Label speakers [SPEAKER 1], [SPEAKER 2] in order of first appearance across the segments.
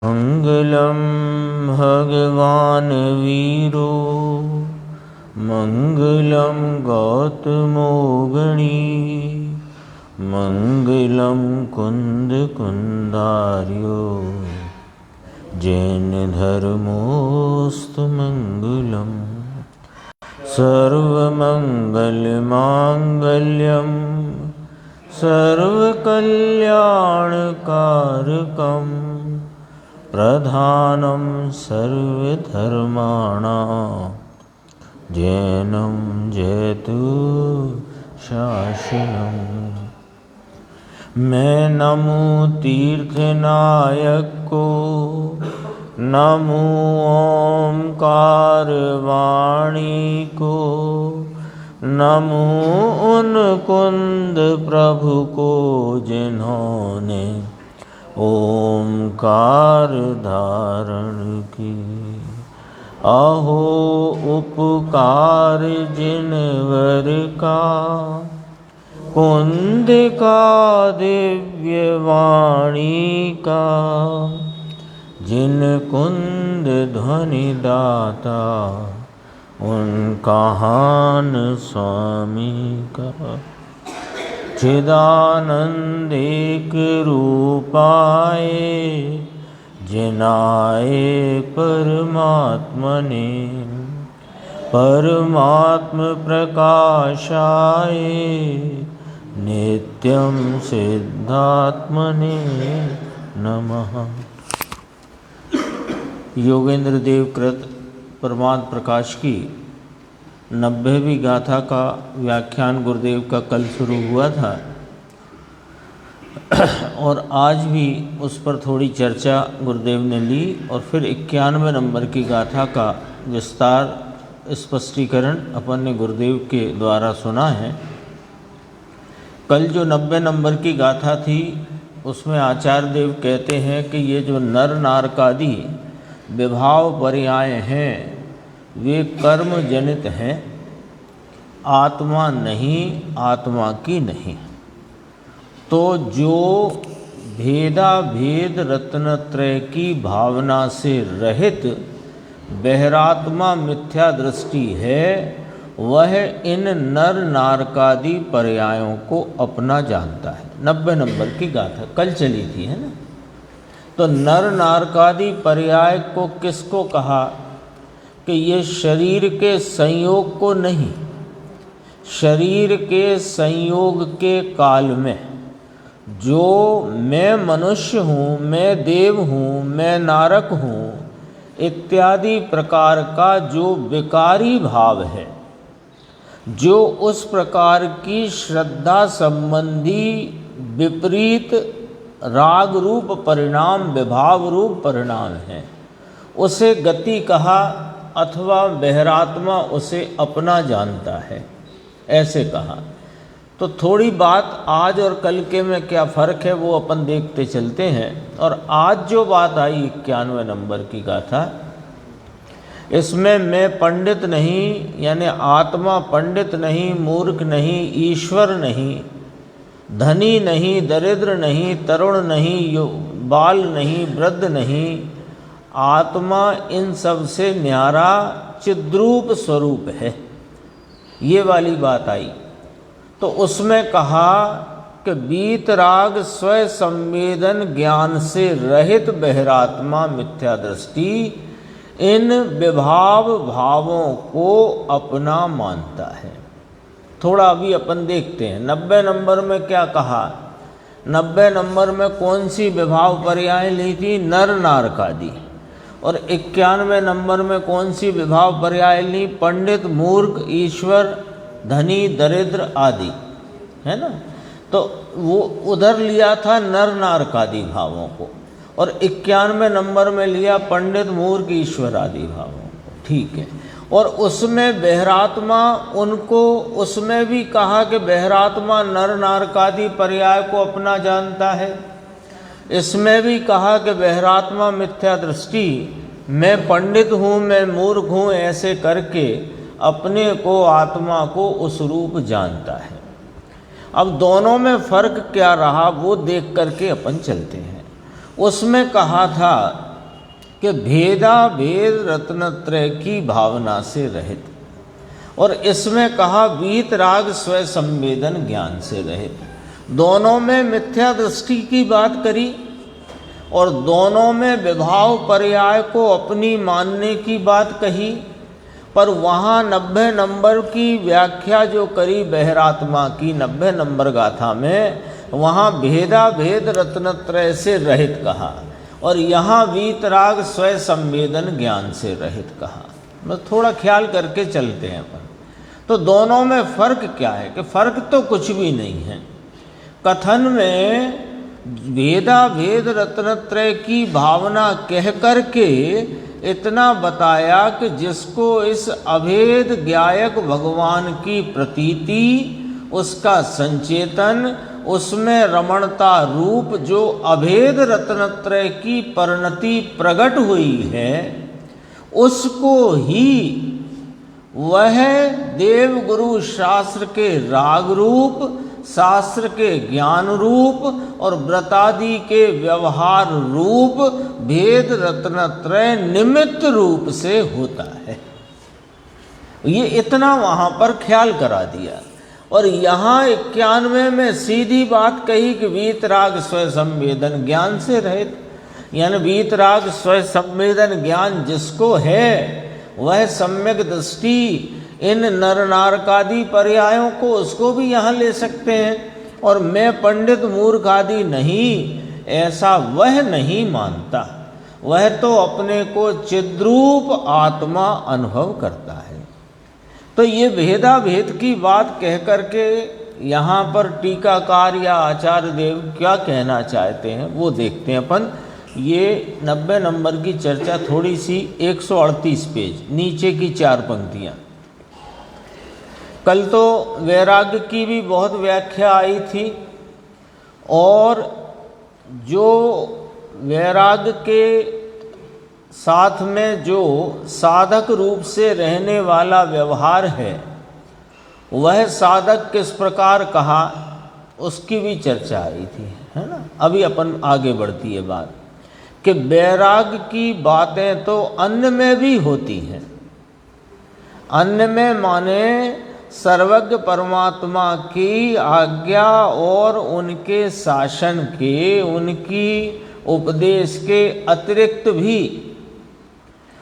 [SPEAKER 1] मंगलम भगवान वीरो मंगलम गौतमो गणी मंगलम कुंद कुंदार्यो जैन धर्मोस्तु मंगलम सर्वमंगल मांगल्यम सर्वकल्याणकारकम प्रधानं सर्वधर्माणां जैनं जयतु शासनम्। मैं नमो तीर्थनायक को, नमो ओंकार वाणी को, नमो उन कुंद प्रभु को जिन्होंने ओंकार धारण की। अहो उपकार जिनवर का, कुंद का दिव्य वाणी का, जिन कुंद ध्वनि दाता उनका हान स्वामी का। चिदानंद एक रूपाए जिनाए परमात्मने, परमात्म प्रकाशाए नित्यं सिद्धात्मने नमः। योगेंद्र देव कृत परमात्म प्रकाश की 90वीं गाथा का व्याख्यान गुरुदेव का कल शुरू हुआ था और आज भी उस पर थोड़ी चर्चा गुरुदेव ने ली और फिर 91 नंबर की गाथा का विस्तार स्पष्टीकरण अपन ने गुरुदेव के द्वारा सुना है। कल जो 90 नंबर की गाथा थी उसमें आचार्य देव कहते हैं कि ये जो नर नारकादि विभाव पर्याय हैं वे कर्म जनित हैं, आत्मा नहीं, आत्मा की नहीं। तो जो भेदा भेद रत्नत्रय की भावना से रहित बहिरात्मा मिथ्या दृष्टि है, वह इन नर नारकादि पर्यायों को अपना जानता है। 90 नंबर की गाथा कल चली थी, है ना। तो नर नारकादि पर्याय को किसको कहा कि ये शरीर के संयोग को नहीं, शरीर के संयोग के काल में जो मैं मनुष्य हूँ, मैं देव हूँ, मैं नारक हूँ इत्यादि प्रकार का जो विकारी भाव है, जो उस प्रकार की श्रद्धा संबंधी विपरीत राग रूप परिणाम, विभाव रूप परिणाम है, उसे गति कहा अथवा बहिरात्मा उसे अपना जानता है, ऐसे कहा। तो थोड़ी बात आज और कल के में क्या फ़र्क है वो अपन देखते चलते हैं। और आज जो बात आई 91 नंबर की गाथा, इसमें मैं पंडित नहीं, यानी आत्मा पंडित नहीं, मूर्ख नहीं, ईश्वर नहीं, धनी नहीं, दरिद्र नहीं, तरुण नहीं, बाल नहीं, वृद्ध नहीं, आत्मा इन सब से न्यारा चिद्रूप स्वरूप है, ये वाली बात आई। तो उसमें कहा कि बीतराग स्वय संवेदन ज्ञान से रहित बहिरात्मा मिथ्या दृष्टि इन विभाव भावों को अपना मानता है। थोड़ा अभी अपन देखते हैं 90 नंबर में क्या कहा। 90 नंबर में कौन सी विभाव पर्याय ली थी? नर नारकादि। और 91 नंबर में कौन सी विभाव पर्याय ली? पंडित, मूर्ख, ईश्वर, धनी, दरिद्र आदि, है ना। तो वो उधर लिया था नर नारकादि भावों को, और 91 नंबर में लिया पंडित, मूर्ख, ईश्वर आदि भावों को, ठीक है। और उसमें बहिरात्मा उनको, उसमें भी कहा कि बहिरात्मा नर नारकादि पर्याय को अपना जानता है। इसमें भी कहा कि बहिरात्मा मिथ्या दृष्टि, मैं पंडित हूँ, मैं मूर्ख हूँ, ऐसे करके अपने को, आत्मा को उस रूप जानता है। अब दोनों में फ़र्क क्या रहा वो देख करके अपन चलते हैं। उसमें कहा था कि भेदा भेद रत्नत्रय की भावना से रहित, और इसमें कहा वीतराग स्वय संवेदन ज्ञान से रहित। दोनों में मिथ्या दृष्टि की बात करी और दोनों में विभाव पर्याय को अपनी मानने की बात कही, पर वहाँ 90 नंबर की व्याख्या जो करी बहरात्मा की 90 नंबर गाथा में, वहाँ भेदा भेद रत्नत्रय से रहित कहा और यहाँ वीतराग स्वय संवेदन ज्ञान से रहित कहा। मतलब थोड़ा ख्याल करके चलते हैं अपन। तो दोनों में फर्क क्या है कि फर्क तो कुछ भी नहीं है। कथन में भेदा भेद रत्नत्रय की भावना कह करके इतना बताया कि जिसको इस अभेद ज्ञायक भगवान की प्रतीति, उसका संचेतन, उसमें रमणता रूप जो अभेद रत्नत्रय की परिणति प्रकट हुई है, उसको ही वह देव गुरु शास्त्र के राग रूप, शास्त्र के ज्ञान रूप और व्रतादि के व्यवहार रूप भेद रत्नत्रय निमित्त रूप से होता है। ये इतना वहाँ पर ख्याल करा दिया। और यहाँ 91 में सीधी बात कही कि वीतराग स्वय संवेदन ज्ञान से रहित, यानी वीतराग स्वय संवेदन ज्ञान जिसको है वह सम्यक दृष्टि इन नर नारकादि पर्यायों को उसको भी यहाँ ले सकते हैं। और मैं पंडित मूर्ख आदि नहीं, ऐसा वह नहीं मानता। वह तो अपने को चिद्रूप आत्मा अनुभव करता है। तो ये भेदा भेद की बात कह करके यहाँ पर टीकाकार या आचार्य देव क्या कहना चाहते हैं वो देखते हैं अपन। ये 90 नंबर की चर्चा थोड़ी सी 138 पेज नीचे की 4 पंक्तियाँ। कल तो वैराग्य की भी बहुत व्याख्या आई थी, और जो वैराग्य के साथ में जो साधक रूप से रहने वाला व्यवहार है, वह साधक किस प्रकार कहा उसकी भी चर्चा आई थी, है ना। अभी अपन आगे बढ़ती है बात कि वैराग्य की बातें तो अन्य में भी होती हैं। अन्य में माने सर्वज्ञ परमात्मा की आज्ञा और उनके शासन के, उनकी उपदेश के अतिरिक्त भी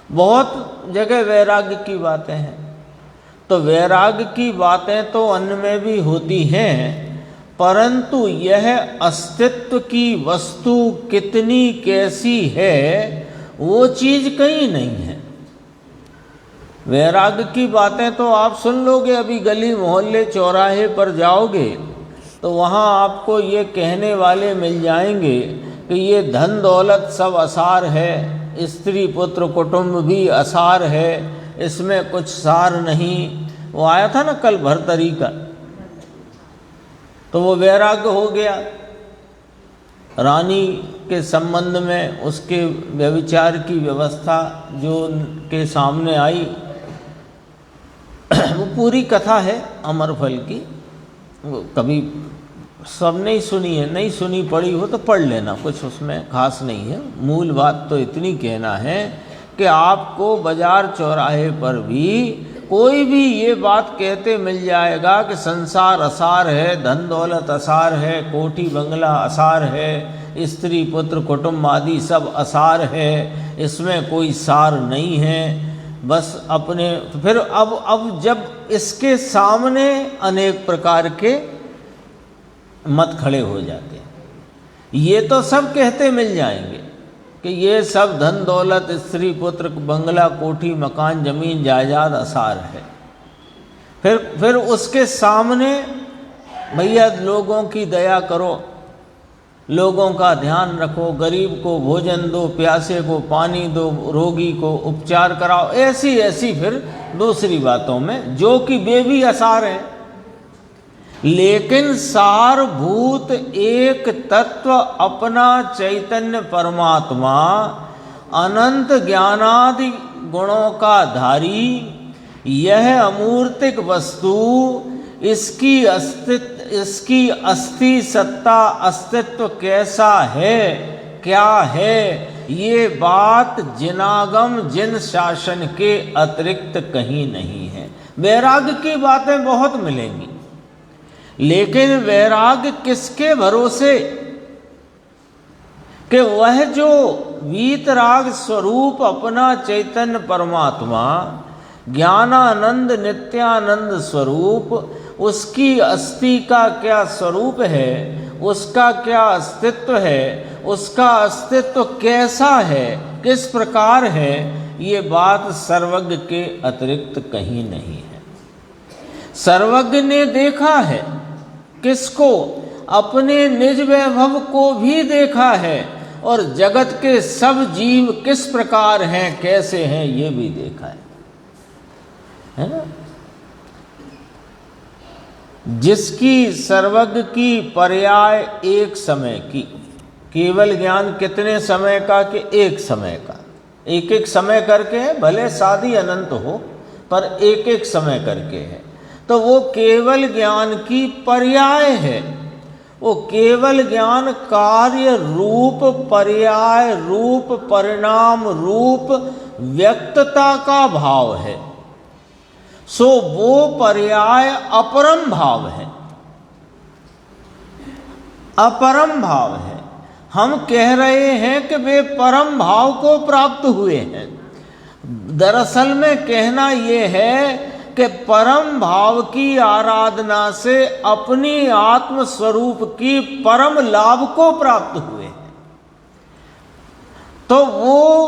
[SPEAKER 1] बहुत जगह वैराग्य की बातें हैं। तो वैराग्य की बातें तो अन्य में भी होती हैं, परंतु यह अस्तित्व की वस्तु कितनी कैसी है वो चीज़ कहीं नहीं है। वैराग्य की बातें तो आप सुन लोगे, अभी गली मोहल्ले चौराहे पर जाओगे तो वहाँ आपको ये कहने वाले मिल जाएंगे कि ये धन दौलत सब असार है, स्त्री पुत्र कुटुंब भी असार है, इसमें कुछ सार नहीं। वो आया था ना कल भरतरी का, तो वो वैराग्य हो गया। रानी के संबंध में उसके व्यभिचार की व्यवस्था जो के सामने आई, वो पूरी कथा है अमरफल की। वो कभी सब नहीं सुनी है, नहीं सुनी पड़ी हो तो पढ़ लेना, कुछ उसमें खास नहीं है। मूल बात तो इतनी कहना है कि आपको बाजार चौराहे पर भी कोई भी ये बात कहते मिल जाएगा कि संसार असार है, धन दौलत असार है, कोठी बंगला असार है, स्त्री पुत्र कुटुंब आदि सब असार है, इसमें कोई सार नहीं है, बस अपने। तो फिर अब जब इसके सामने अनेक प्रकार के मत खड़े हो जाते हैं, ये तो सब कहते मिल जाएंगे कि ये सब धन दौलत स्त्री पुत्र बंगला कोठी मकान जमीन जायदाद असार है। फिर उसके सामने भैया लोगों की दया करो, लोगों का ध्यान रखो, गरीब को भोजन दो, प्यासे को पानी दो, रोगी को उपचार कराओ, ऐसी ऐसी फिर दूसरी बातों में जो कि वे भी असार हैं। लेकिन सारभूत एक तत्व अपना चैतन्य परमात्मा अनंत ज्ञानादि गुणों का धारी, यह अमूर्तिक वस्तु, इसकी अस्थि सत्ता अस्तित्व कैसा है, क्या है, ये बात जिनागम जिन शासन के अतिरिक्त कहीं नहीं है। वैराग्य की बातें बहुत मिलेंगी, लेकिन वैराग्य किसके भरोसे कि वह जो वीतराग स्वरूप अपना चैतन्य परमात्मा ज्ञानानंद नित्यानंद स्वरूप, उसकी अस्थि का क्या स्वरूप है, उसका क्या अस्तित्व है, उसका अस्तित्व कैसा है, किस प्रकार है, ये बात सर्वज्ञ के अतिरिक्त कहीं नहीं है। सर्वज्ञ ने देखा है किसको? अपने निज वैभव को भी देखा है, और जगत के सब जीव किस प्रकार हैं, कैसे हैं, ये भी देखा है ना। जिसकी सर्वज्ञ की पर्याय एक समय की, केवल ज्ञान कितने समय का? कि एक समय का, एक एक समय करके है, भले साधी अनंत हो पर एक एक समय करके है, तो वो केवल ज्ञान की पर्याय है। वो केवल ज्ञान कार्य रूप, पर्याय रूप, परिणाम रूप व्यक्तता का भाव है। सो वो पर्याय अपरम भाव है, अपरम भाव है। हम कह रहे हैं कि वे परम भाव को प्राप्त हुए हैं। दरअसल में कहना ये है कि परम भाव की आराधना से अपनी आत्म स्वरूप की परम लाभ को प्राप्त हुए हैं। तो वो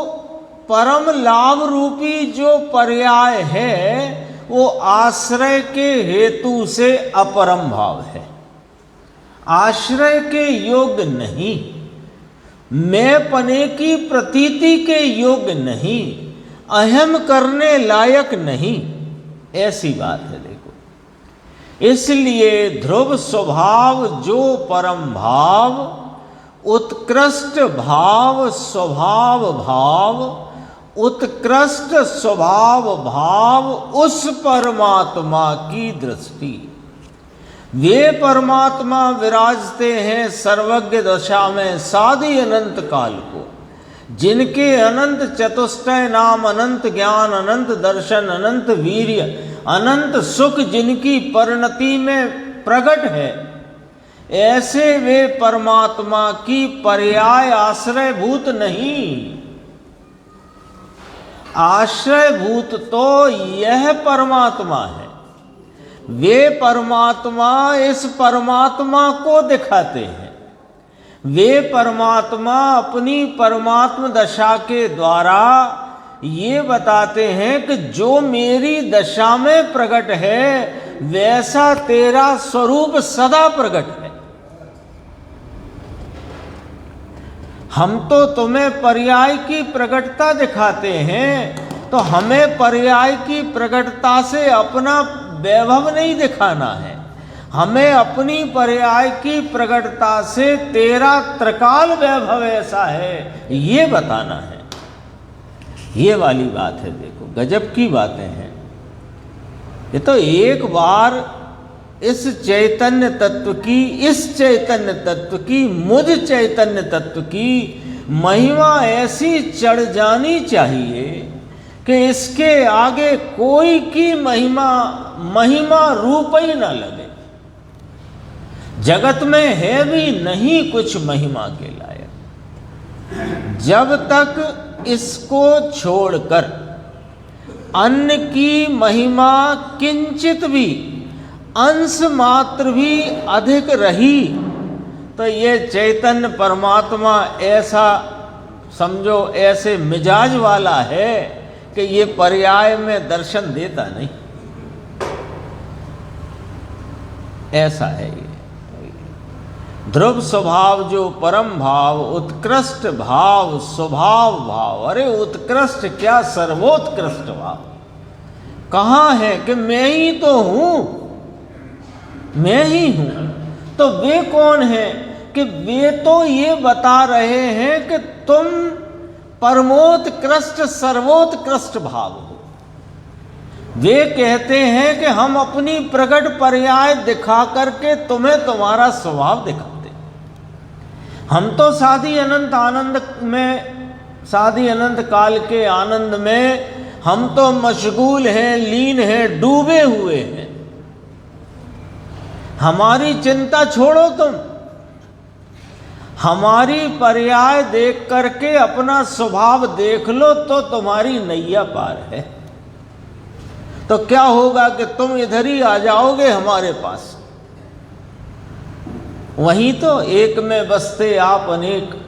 [SPEAKER 1] परम लाभ रूपी जो पर्याय है, वो आश्रय के हेतु से अपरम भाव है, आश्रय के योग्य नहीं, मैं पने की प्रतीति के योग्य नहीं, अहम करने लायक नहीं, ऐसी बात है। देखो, इसलिए ध्रुव स्वभाव जो परम भाव, उत्कृष्ट भाव स्वभाव भाव, उत्कृष्ट स्वभाव भाव उस परमात्मा की दृष्टि। वे परमात्मा विराजते हैं सर्वज्ञ दशा में साधी अनंत काल को, जिनके अनंत चतुष्टय नाम, अनंत ज्ञान, अनंत दर्शन, अनंत वीर्य, अनंत सुख जिनकी परिणति में प्रकट है, ऐसे वे परमात्मा की पर्याय आश्रयभूत नहीं। आश्रयभूत तो यह परमात्मा है। वे परमात्मा इस परमात्मा को दिखाते हैं। वे परमात्मा अपनी परमात्म दशा के द्वारा ये बताते हैं कि जो मेरी दशा में प्रकट है, वैसा तेरा स्वरूप सदा प्रकट है। हम तो तुम्हें पर्याय की प्रकटता दिखाते हैं, तो हमें पर्याय की प्रकटता से अपना वैभव नहीं दिखाना है, हमें अपनी पर्याय की प्रकटता से तेरा त्रिकाल वैभव ऐसा है, ये बताना है। ये वाली बात है। देखो, गजब की बातें हैं ये। तो एक बार इस चैतन्य तत्व की, इस चैतन्य तत्व की, मुझ चैतन्य तत्व की महिमा ऐसी चढ़ जानी चाहिए कि इसके आगे कोई की महिमा रूप ही ना लगे। जगत में है भी नहीं कुछ महिमा के लायक। जब तक इसको छोड़कर अन्य की महिमा किंचित भी, अंश मात्र भी अधिक रही, तो ये चैतन्य परमात्मा ऐसा समझो, ऐसे मिजाज वाला है कि ये पर्याय में दर्शन देता नहीं। ऐसा है ये ध्रुव स्वभाव जो परम भाव, उत्कृष्ट भाव स्वभाव भाव। अरे उत्कृष्ट क्या, सर्वोत्कृष्ट भाव कहाँ है कि मैं ही तो हूं, मैं ही हूं। तो वे कौन है कि वे तो ये बता रहे हैं कि तुम परमोत्कृष्ट सर्वोत्कृष्ट भाव हो। वे कहते हैं कि हम अपनी प्रकट पर्याय दिखा करके तुम्हें तुम्हारा स्वभाव दिखाते। हम तो साधी अनंत आनंद में साधी अनंत काल के आनंद में हम तो मशगूल हैं, लीन हैं, डूबे हुए हैं। हमारी चिंता छोड़ो तुम, हमारी पर्याय देख करके अपना स्वभाव देख लो तो तुम्हारी नैया पार है। तो क्या होगा कि तुम इधर ही आ जाओगे हमारे पास। वहीं तो एक में बसते आप अनेक,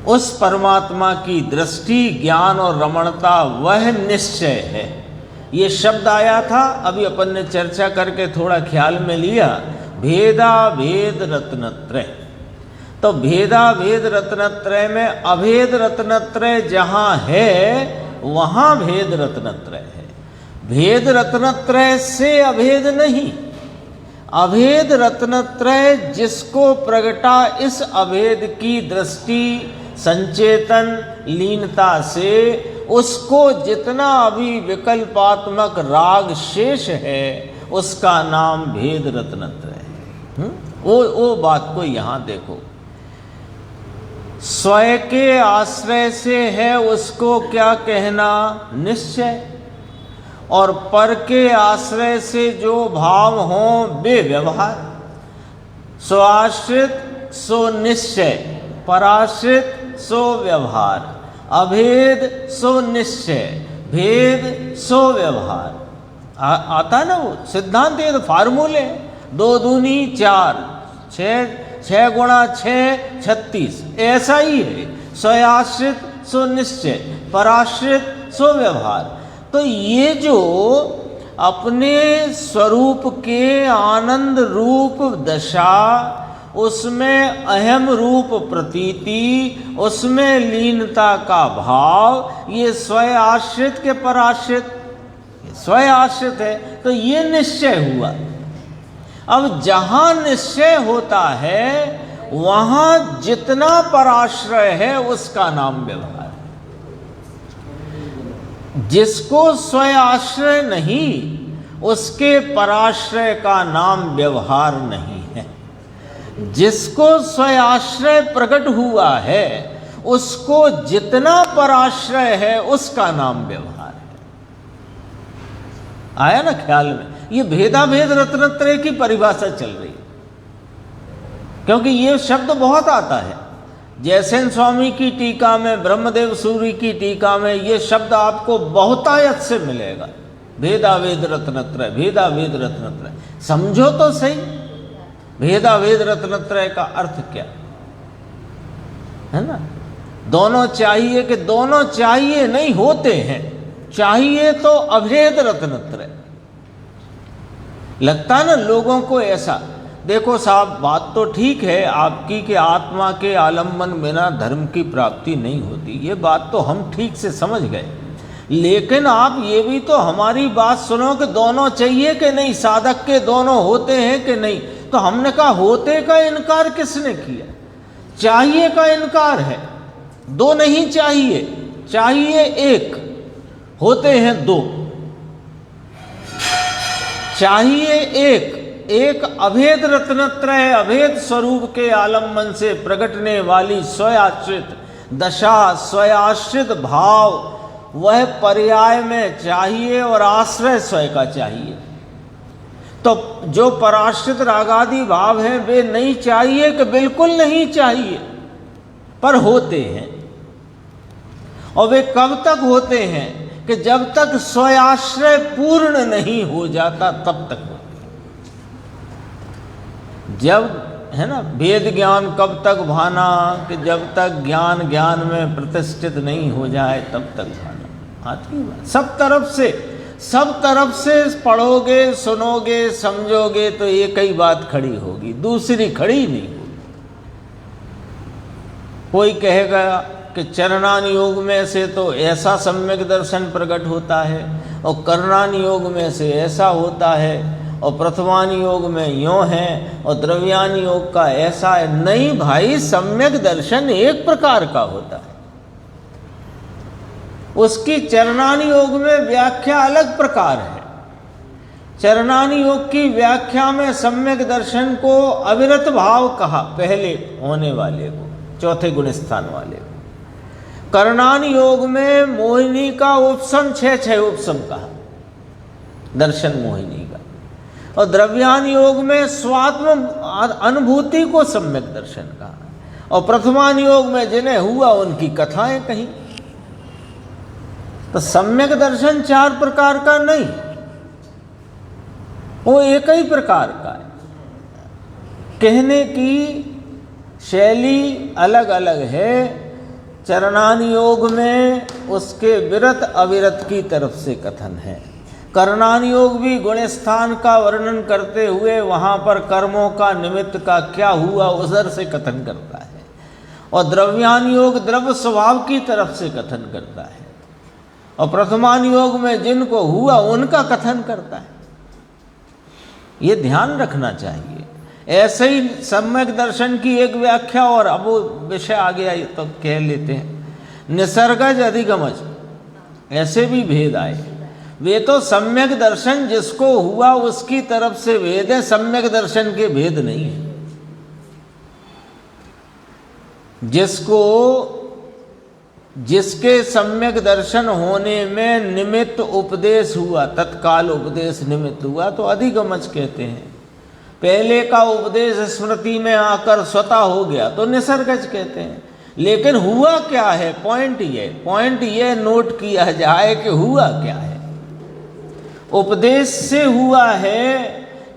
[SPEAKER 1] उस परमात्मा की दृष्टि, ज्ञान और रमणता वह निश्चय है। ये शब्द आया था, अभी अपन ने चर्चा करके थोड़ा ख्याल में लिया, भेदा भेद रत्नत्रय। तो भेदा भेद रत्नत्रय में अभेद रत्नत्रय जहाँ है वहाँ भेद रत्नत्रय है। भेद रत्नत्रय से अभेद नहीं, अभेद रत्नत्रय जिसको प्रगटा इस अभेद की दृष्टि, संचेतन, लीनता से, उसको जितना अभी विकल्पात्मक राग शेष है उसका नाम भेद रत्नत्रय है। वो बात को यहाँ देखो, स्वयं के आश्रय से है उसको क्या कहना निश्चय, और पर के आश्रय से जो भाव हो वे व्यवहार। स्वाश्रित सो निश्चय, पराश्रित सो व्यवहार, अभेद सो निश्चय, भेद सो व्यवहार। आता ना वो सिद्धांत, ये तो फार्मूले, 2 दूनी 4, 6 गुणा 6 36, ऐसा ही है। स्वयाश्रित सो निश्चय, पराश्रित सो व्यवहार। तो ये जो अपने स्वरूप के आनंद रूप दशा, उसमें अहम रूप प्रतीति, उसमें लीनता का भाव, ये स्वयं आश्रित के पराश्रित, स्वयं आश्रित है। तो ये निश्चय हुआ। अब जहाँ निश्चय होता है वहाँ जितना पराश्रय है उसका नाम व्यवहार। जिसको स्वयं आश्रय नहीं उसके पराश्रय का नाम व्यवहार नहीं है। जिसको स्वयं आश्रय प्रकट हुआ है उसको जितना पराश्रय है उसका नाम व्यवहार है। आया ना ख्याल में? ये भेदाभेद रत्नत्रय की परिभाषा चल रही है, क्योंकि ये शब्द बहुत आता है। जयसेन स्वामी की टीका में, ब्रह्मदेव सूरी की टीका में ये शब्द आपको बहुतायत से मिलेगा। भेदाभेद रत्नत्रय, भेदाभेद रत्नत्रय। समझो तो सही, भेदाभेद रत्नत्रय का अर्थ क्या है ना? दोनों चाहिए कि दोनों चाहिए नहीं होते हैं, चाहिए तो अभेद रत्नत्रय। लगता ना लोगों को ऐसा, देखो साहब बात तो ठीक है आपकी कि आत्मा के आलम्बन बिना धर्म की प्राप्ति नहीं होती, ये बात तो हम ठीक से समझ गए। लेकिन आप ये भी तो हमारी बात सुनो कि दोनों चाहिए कि नहीं, साधक के दोनों होते हैं कि नहीं। तो हमने कहा होते का इनकार किसने किया? चाहिए का इनकार है। दो नहीं चाहिए, चाहिए एक, होते हैं दो। चाहिए एक, एक अभेद रत्नत्रय, अभेद स्वरूप के आलम्बन से प्रगटने वाली स्वयाश्रित दशा, स्वयाश्रित भाव, वह पर्याय में चाहिए और आश्रय स्वयं का चाहिए। तो जो पराश्रित रागादि भाव हैं वे नहीं चाहिए कि बिल्कुल नहीं चाहिए, पर होते हैं। और वे कब तक होते हैं? कि जब तक स्वयाश्रय पूर्ण नहीं हो जाता तब तक होते हैं। जब है ना भेद ज्ञान कब तक भाना? कि जब तक ज्ञान ज्ञान में प्रतिष्ठित नहीं हो जाए तब तक भाना। आती बात सब तरफ से पढ़ोगे, सुनोगे, समझोगे तो एक ही बात खड़ी होगी, दूसरी खड़ी नहीं होगी। कोई कहेगा कि चरणान योग में से तो ऐसा सम्यक दर्शन प्रकट होता है, और करणान योग में से ऐसा होता है, और प्रथमान योग में यों है, और द्रव्यान योग का ऐसा है। नहीं भाई, सम्यक दर्शन एक प्रकार का होता है, उसकी चरणान योग में व्याख्या अलग प्रकार है। चरणान योग की व्याख्या में सम्यक दर्शन को अविरत भाव कहा, पहले होने वाले को, चौथे गुण स्थान वाले। कर्णान योग में मोहिनी का उपसम 6 उपसम कहा, दर्शन मोहिनी का, और द्रव्यान योग में स्वात्म अनुभूति को सम्यक दर्शन कहा, और प्रथमान योग में जिन्हें हुआ उनकी कथाएं कही। तो सम्यक दर्शन 4 प्रकार का नहीं, वो एक ही प्रकार का है। कहने की शैली अलग अलग है। चरणान योग में उसके विरत अविरत की तरफ से कथन है। कर्णान योग भी गुण स्थान का वर्णन करते हुए वहाँ पर कर्मों का निमित्त का क्या हुआ उधर से कथन करता है, और द्रव्यान योग द्रव्य स्वभाव की तरफ से कथन करता है, और प्रथमान योग में जिनको हुआ उनका कथन करता है। ये ध्यान रखना चाहिए। ऐसे ही सम्यक दर्शन की एक व्याख्या, और अब वो विषय आ गया तो कह लेते हैं। निसर्गज अधिगमज, ऐसे भी भेद आए। वे तो सम्यक दर्शन जिसको हुआ उसकी तरफ से भेद है, सम्यक दर्शन के भेद नहीं है। जिसके सम्यक दर्शन होने में निमित्त उपदेश हुआ, तत्काल उपदेश निमित्त हुआ, तो अधिगमज कहते हैं। पहले का उपदेश स्मृति में आकर स्वतः हो गया तो निसर्गज कहते हैं। लेकिन हुआ क्या है, पॉइंट ये नोट किया जाए कि हुआ क्या है। उपदेश से हुआ है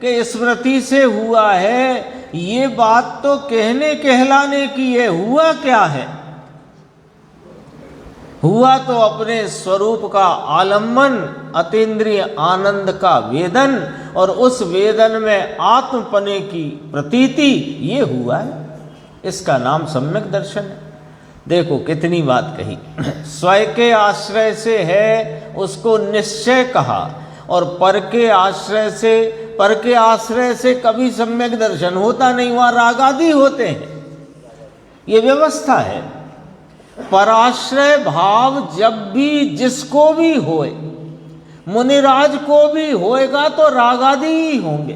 [SPEAKER 1] कि स्मृति से हुआ है, ये बात तो कहने कहलाने की है। हुआ क्या है? हुआ तो अपने स्वरूप का आलम्बन, अतीन्द्रिय आनंद का वेदन, और उस वेदन में आत्मपने की प्रतीति, ये हुआ है। इसका नाम सम्यक दर्शन है। देखो कितनी बात कही। स्वयं के आश्रय से है उसको निश्चय कहा, और पर के आश्रय से कभी सम्यक दर्शन होता नहीं, वहाँ रागादि होते हैं। ये व्यवस्था है। पराश्रय भाव जब भी जिसको भी होए, मुनिराज को भी होएगा तो रागादि ही होंगे,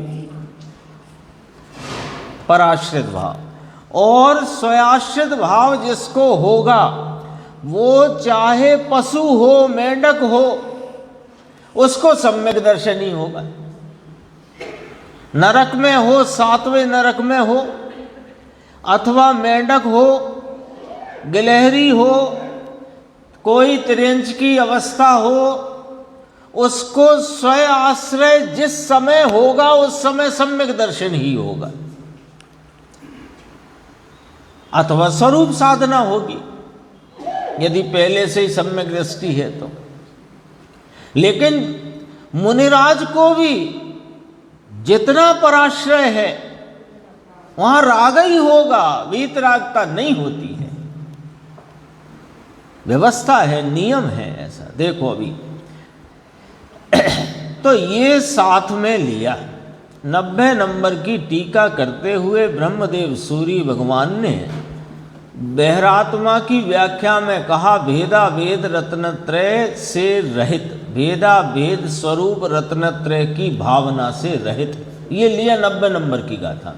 [SPEAKER 1] पराश्रित भाव। और स्वयाश्रित भाव जिसको होगा, वो चाहे पशु हो, मेंढक हो, उसको सम्यक दर्शन ही होगा। नरक में हो, 7वें नरक में हो, अथवा मेंढक हो, गिलहरी हो, कोई त्रियंच की अवस्था हो, उसको स्वयं आश्रय जिस समय होगा उस समय सम्यक दर्शन ही होगा, अथवा स्वरूप साधना होगी यदि पहले से ही सम्यक दृष्टि है तो। लेकिन मुनिराज को भी जितना पराश्रय है वहां राग ही होगा, वीतरागता नहीं होती है। व्यवस्था है, नियम है ऐसा। देखो अभी तो ये साथ में लिया। 90 नंबर की टीका करते हुए ब्रह्मदेव सूरी भगवान ने बहरात्मा की व्याख्या में कहा, भेदा भेद रत्नत्रय से रहित, भेदा भेद स्वरूप रत्नत्रय की भावना से रहित। ये लिया 90 नंबर की गाथा।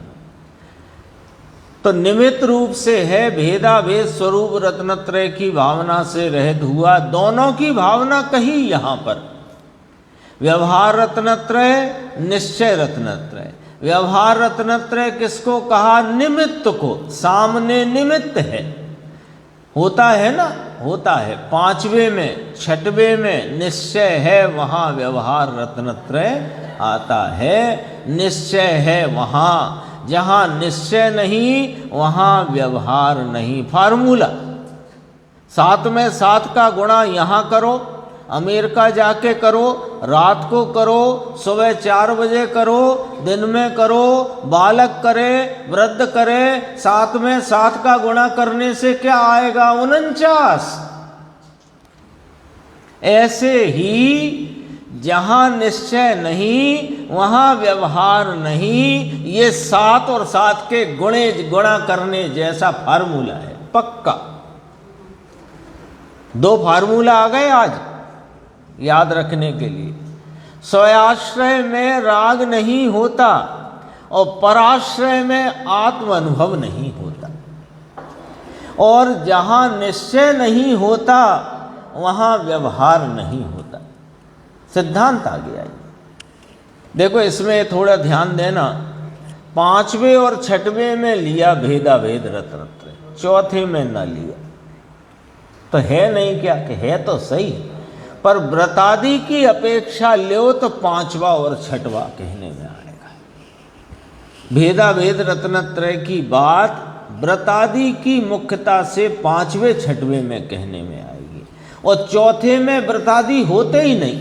[SPEAKER 1] तो निमित्त रूप से है भेदा भेद स्वरूप रत्नत्रय की भावना से रहित हुआ। दोनों की भावना कही यहां पर, व्यवहार रत्नत्रय, निश्चय रत्नत्रय। व्यवहार रत्नत्रय किसको कहा? निमित्त को। सामने निमित्त है, होता है ना, होता है। 5वें में 6वें में निश्चय है, वहां व्यवहार रत्नत्रय आता है। निश्चय है वहां, जहां निश्चय नहीं वहां व्यवहार नहीं। फार्मूला 7 में 7 का गुणा यहां करो, अमेरिका जाके करो, रात को करो, सुबह 4 बजे करो, दिन में करो, बालक करे, वृद्ध करे, 7 में 7 का गुणा करने से क्या आएगा? 49। ऐसे ही जहां निश्चय नहीं वहां व्यवहार नहीं। ये 7 और 7 के गुणा करने जैसा फार्मूला है, पक्का। 2 फार्मूला आ गए आज याद रखने के लिए। स्वयाश्रय में राग नहीं होता और पराश्रय में आत्म अनुभव नहीं होता। और जहाँ निश्चय नहीं होता वहाँ व्यवहार नहीं होता। सिद्धांत आ गया ये। देखो इसमें थोड़ा ध्यान देना, 5वें और 6वें में लिया भेदा भेद रत रत, चौथे में न लिया। तो है नहीं क्या कि है तो सही, पर व्रतादि की अपेक्षा लो तो 5वां और 6वां कहने में आएगा। भेदा भेद रत्नत्रय की बात व्रतादि की मुख्यता से 5वें 6वें में कहने में आएगी, और चौथे में व्रतादि होते ही नहीं।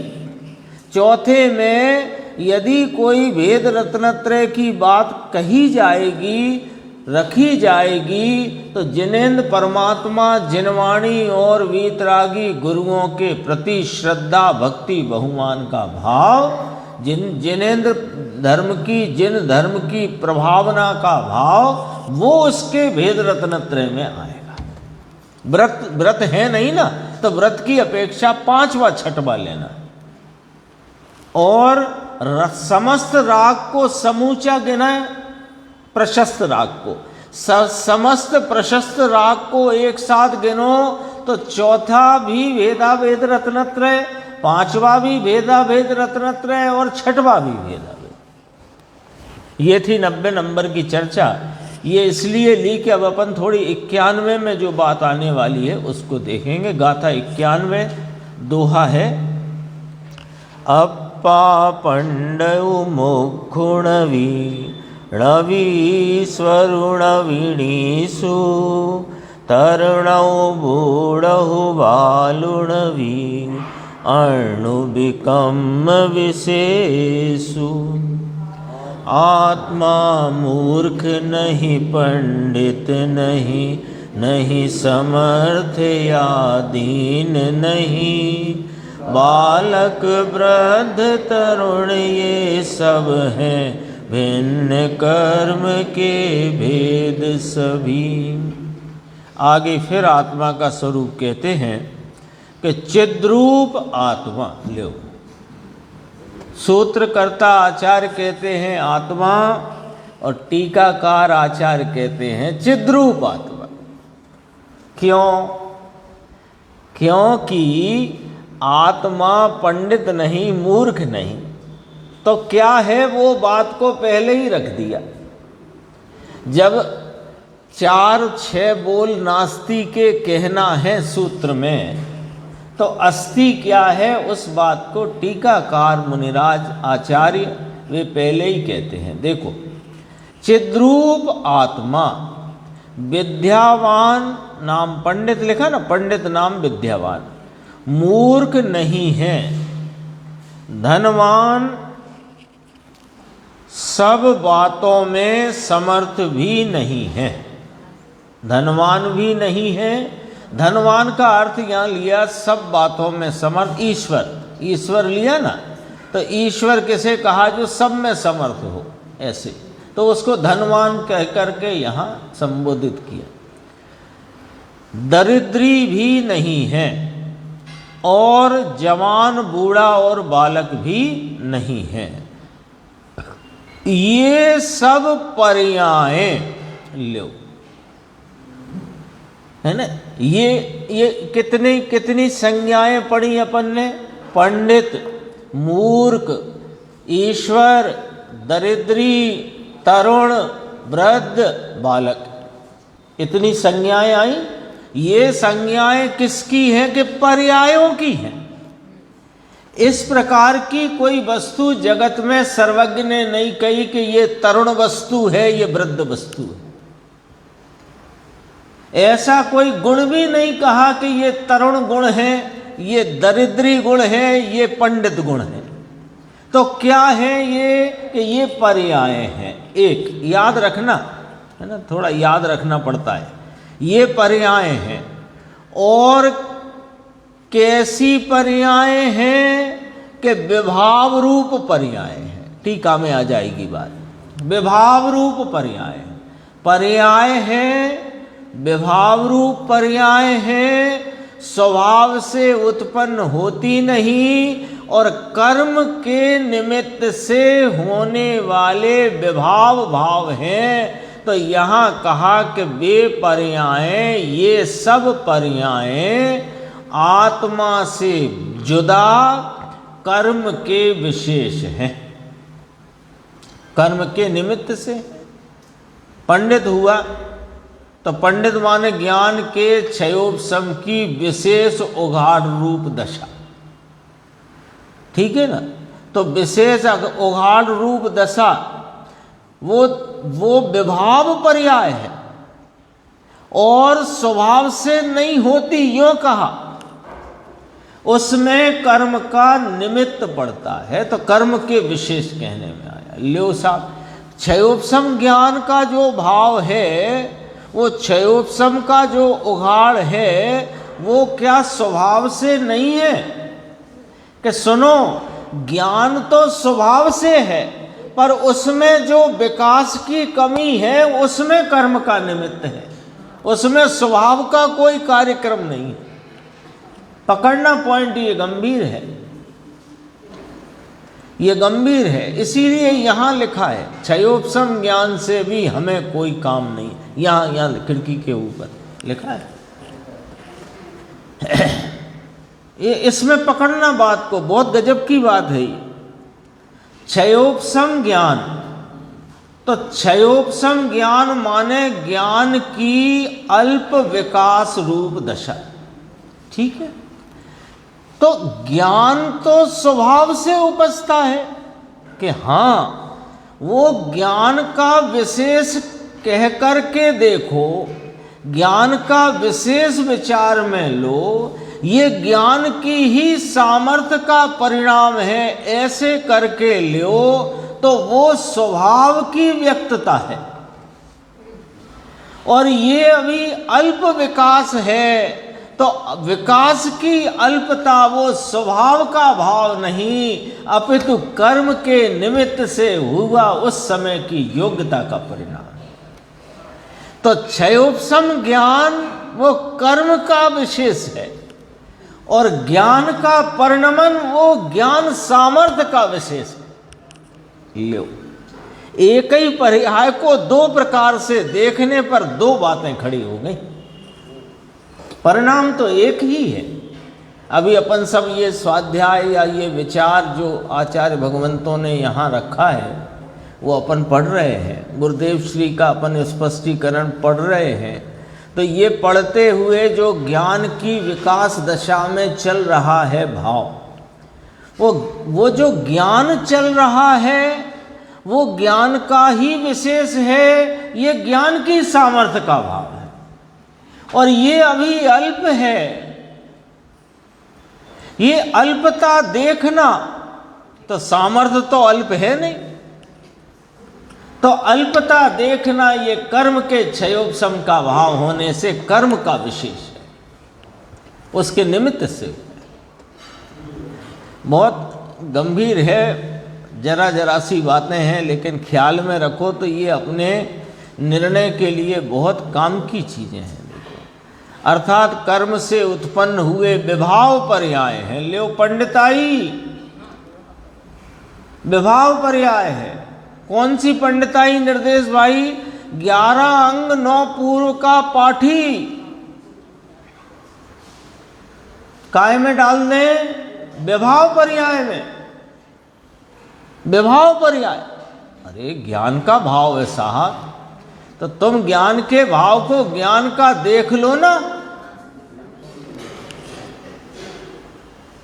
[SPEAKER 1] चौथे में यदि कोई भेद रत्नत्रय की बात कही जाएगी, रखी जाएगी, तो जिनेन्द्र परमात्मा, जिनवाणी और वीतरागी गुरुओं के प्रति श्रद्धा भक्ति बहुमान का भाव, जिनेन्द्र जिन धर्म की प्रभावना का भाव, वो उसके भेद रत्नत्रय में आएगा। व्रत है नहीं ना, तो व्रत की अपेक्षा 5वां 6वां लेना। और समस्त राग को समूचा गिनाए, प्रशस्त राग को, समस्त प्रशस्त राग को एक साथ गिनो तो चौथा भी भेदा भेद रत्नत्रय, 5वां भी भेदा भेद रत्नत्रय और 6वां भी भेदा भेद। ये थी 90 नंबर की चर्चा। ये इसलिए ली कि अब अपन थोड़ी 91 में जो बात आने वाली है उसको देखेंगे। गाथा 91 दोहा है, अप्पा पंडउ मुखुणवी णवीश्वरुण वीणीषु तरुणौ बूढ़हु बालुणवी अणुबिकम विशेषु। आत्मा मूर्ख नहीं पंडित नहीं, नहीं समर्थ या दीन नहीं, बालक वृद्ध तरुण ये सब हैं, भिन्न कर्म के भेद सभी। आगे फिर आत्मा का स्वरूप कहते हैं कि चिद्रूप आत्मा। लो, सूत्रकर्ता आचार्य कहते हैं आत्मा, और टीकाकार आचार्य कहते हैं चिद्रूप आत्मा। क्यों? क्योंकि आत्मा पंडित नहीं, मूर्ख नहीं, तो क्या है वो बात को पहले ही रख दिया। जब 4-6 बोल नास्ति के कहना है सूत्र में, तो अस्थि क्या है उस बात को टीकाकार मुनिराज आचार्य वे पहले ही कहते हैं। देखो, चिद्रूप आत्मा, विद्यावान नाम पंडित लिखा ना, पंडित नाम विद्यावान, मूर्ख नहीं है, धनवान, सब बातों में समर्थ भी नहीं है। धनवान भी नहीं है। धनवान का अर्थ यहाँ लिया सब बातों में समर्थ, ईश्वर। ईश्वर लिया ना, तो ईश्वर किसे कहा? जो सब में समर्थ हो, ऐसे, तो उसको धनवान कह करके यहाँ संबोधित किया। दरिद्री भी नहीं है, और जवान, बूढ़ा और बालक भी नहीं है। ये सब पर्याय लो, है ना। ये कितनी संज्ञाएं पढ़ी अपन ने? पंडित, मूर्ख, ईश्वर, दरिद्री, तरुण, वृद्ध, बालक, इतनी संज्ञाएं आई। ये संज्ञाएं किसकी हैं? कि पर्यायों की हैं। इस प्रकार की कोई वस्तु जगत में सर्वज्ञ ने नहीं कही कि ये तरुण वस्तु है, ये वृद्ध वस्तु है। ऐसा कोई गुण भी नहीं कहा कि ये तरुण गुण है, ये दरिद्री गुण है, ये पंडित गुण है। तो क्या है ये? कि ये पर्याय हैं। एक याद रखना है ना, थोड़ा याद रखना पड़ता है। ये पर्याय हैं। और कैसी पर्याय हैं? कि विभाव रूप पर्याय हैं। टीका में आ जाएगी बात। विभाव रूप पर्याय, पर्याय है, विभाव रूप पर्याय है, स्वभाव से उत्पन्न होती नहीं, और कर्म के निमित्त से होने वाले विभाव भाव हैं। तो यहाँ कहा कि वे पर्यायें, ये सब पर्यायें आत्मा से जुदा कर्म के विशेष हैं, कर्म के निमित्त से। पंडित हुआ तो पंडित माने ज्ञान के क्षयोपशम की विशेष उघाड़ रूप दशा, ठीक है ना। तो विशेष उघाड़ रूप दशा वो विभाव पर्याय है और स्वभाव से नहीं होती, यूं कहा। उसमें कर्म का निमित्त पड़ता है, तो कर्म के विशेष कहने में आया। ल्यो साहब, क्षयोपशम ज्ञान का जो भाव है, वो क्षयोपशम का जो उघाड़ है, वो क्या स्वभाव से नहीं है? कि सुनो, ज्ञान तो स्वभाव से है, पर उसमें जो विकास की कमी है, उसमें कर्म का निमित्त है, उसमें स्वभाव का कोई कार्यक्रम नहीं है। पकड़ना पॉइंट, ये गंभीर है, ये गंभीर है। इसीलिए यहाँ लिखा है क्षयोपशम ज्ञान से भी हमें कोई काम नहीं। यहाँ खिड़की के ऊपर लिखा है। ये इसमें पकड़ना बात को, बहुत गजब की बात है ये। क्षयोपशम ज्ञान, तो क्षयोपशम ज्ञान माने ज्ञान की अल्प विकास रूप दशा, ठीक है। तो ज्ञान तो स्वभाव से उपजता है कि हाँ, वो ज्ञान का विशेष कह करके देखो, ज्ञान का विशेष विचार में लो, ये ज्ञान की ही सामर्थ्य का परिणाम है, ऐसे करके लो, तो वो स्वभाव की व्यक्तता है। और ये अभी अल्प विकास है, तो विकास की अल्पता वो स्वभाव का भाव नहीं, अपितु कर्म के निमित्त से हुआ उस समय की योग्यता का परिणाम। तो क्षयोपशम ज्ञान वो कर्म का विशेष है, और ज्ञान का परिणमन वो ज्ञान सामर्थ्य का विशेष है। लो, एक ही पर्याय को दो प्रकार से देखने पर दो बातें खड़ी हो गई। परिणाम तो एक ही है। अभी अपन सब ये स्वाध्याय या ये विचार जो आचार्य भगवंतों ने यहाँ रखा है, वो अपन पढ़ रहे हैं, गुरुदेव श्री का अपन स्पष्टीकरण पढ़ रहे हैं। तो ये पढ़ते हुए जो ज्ञान की विकास दशा में चल रहा है भाव, वो जो ज्ञान चल रहा है, वो ज्ञान का ही विशेष है, ये ज्ञान की सामर्थ्य का भाव है, और ये अभी अल्प है। ये अल्पता देखना, तो सामर्थ्य तो अल्प है नहीं, तो अल्पता देखना ये कर्म के क्षयोपशम का भाव होने से कर्म का विशेष है, उसके निमित्त से। बहुत गंभीर है, जरा जरा सी बातें हैं, लेकिन ख्याल में रखो तो ये अपने निर्णय के लिए बहुत काम की चीज़ें हैं। देखो, अर्थात कर्म से उत्पन्न हुए विभाव पर्याय हैं। लो, पंडिताई विभाव पर्याय है। कौन सी पंडिताई निर्देश भाई? 11 अंग 9 पूर्व का पाठी काय में डाल दें? विभाव पर्याय में। विभाव पर्याय, अरे ज्ञान का भाव है साहब, तो तुम ज्ञान के भाव को ज्ञान का देख लो ना।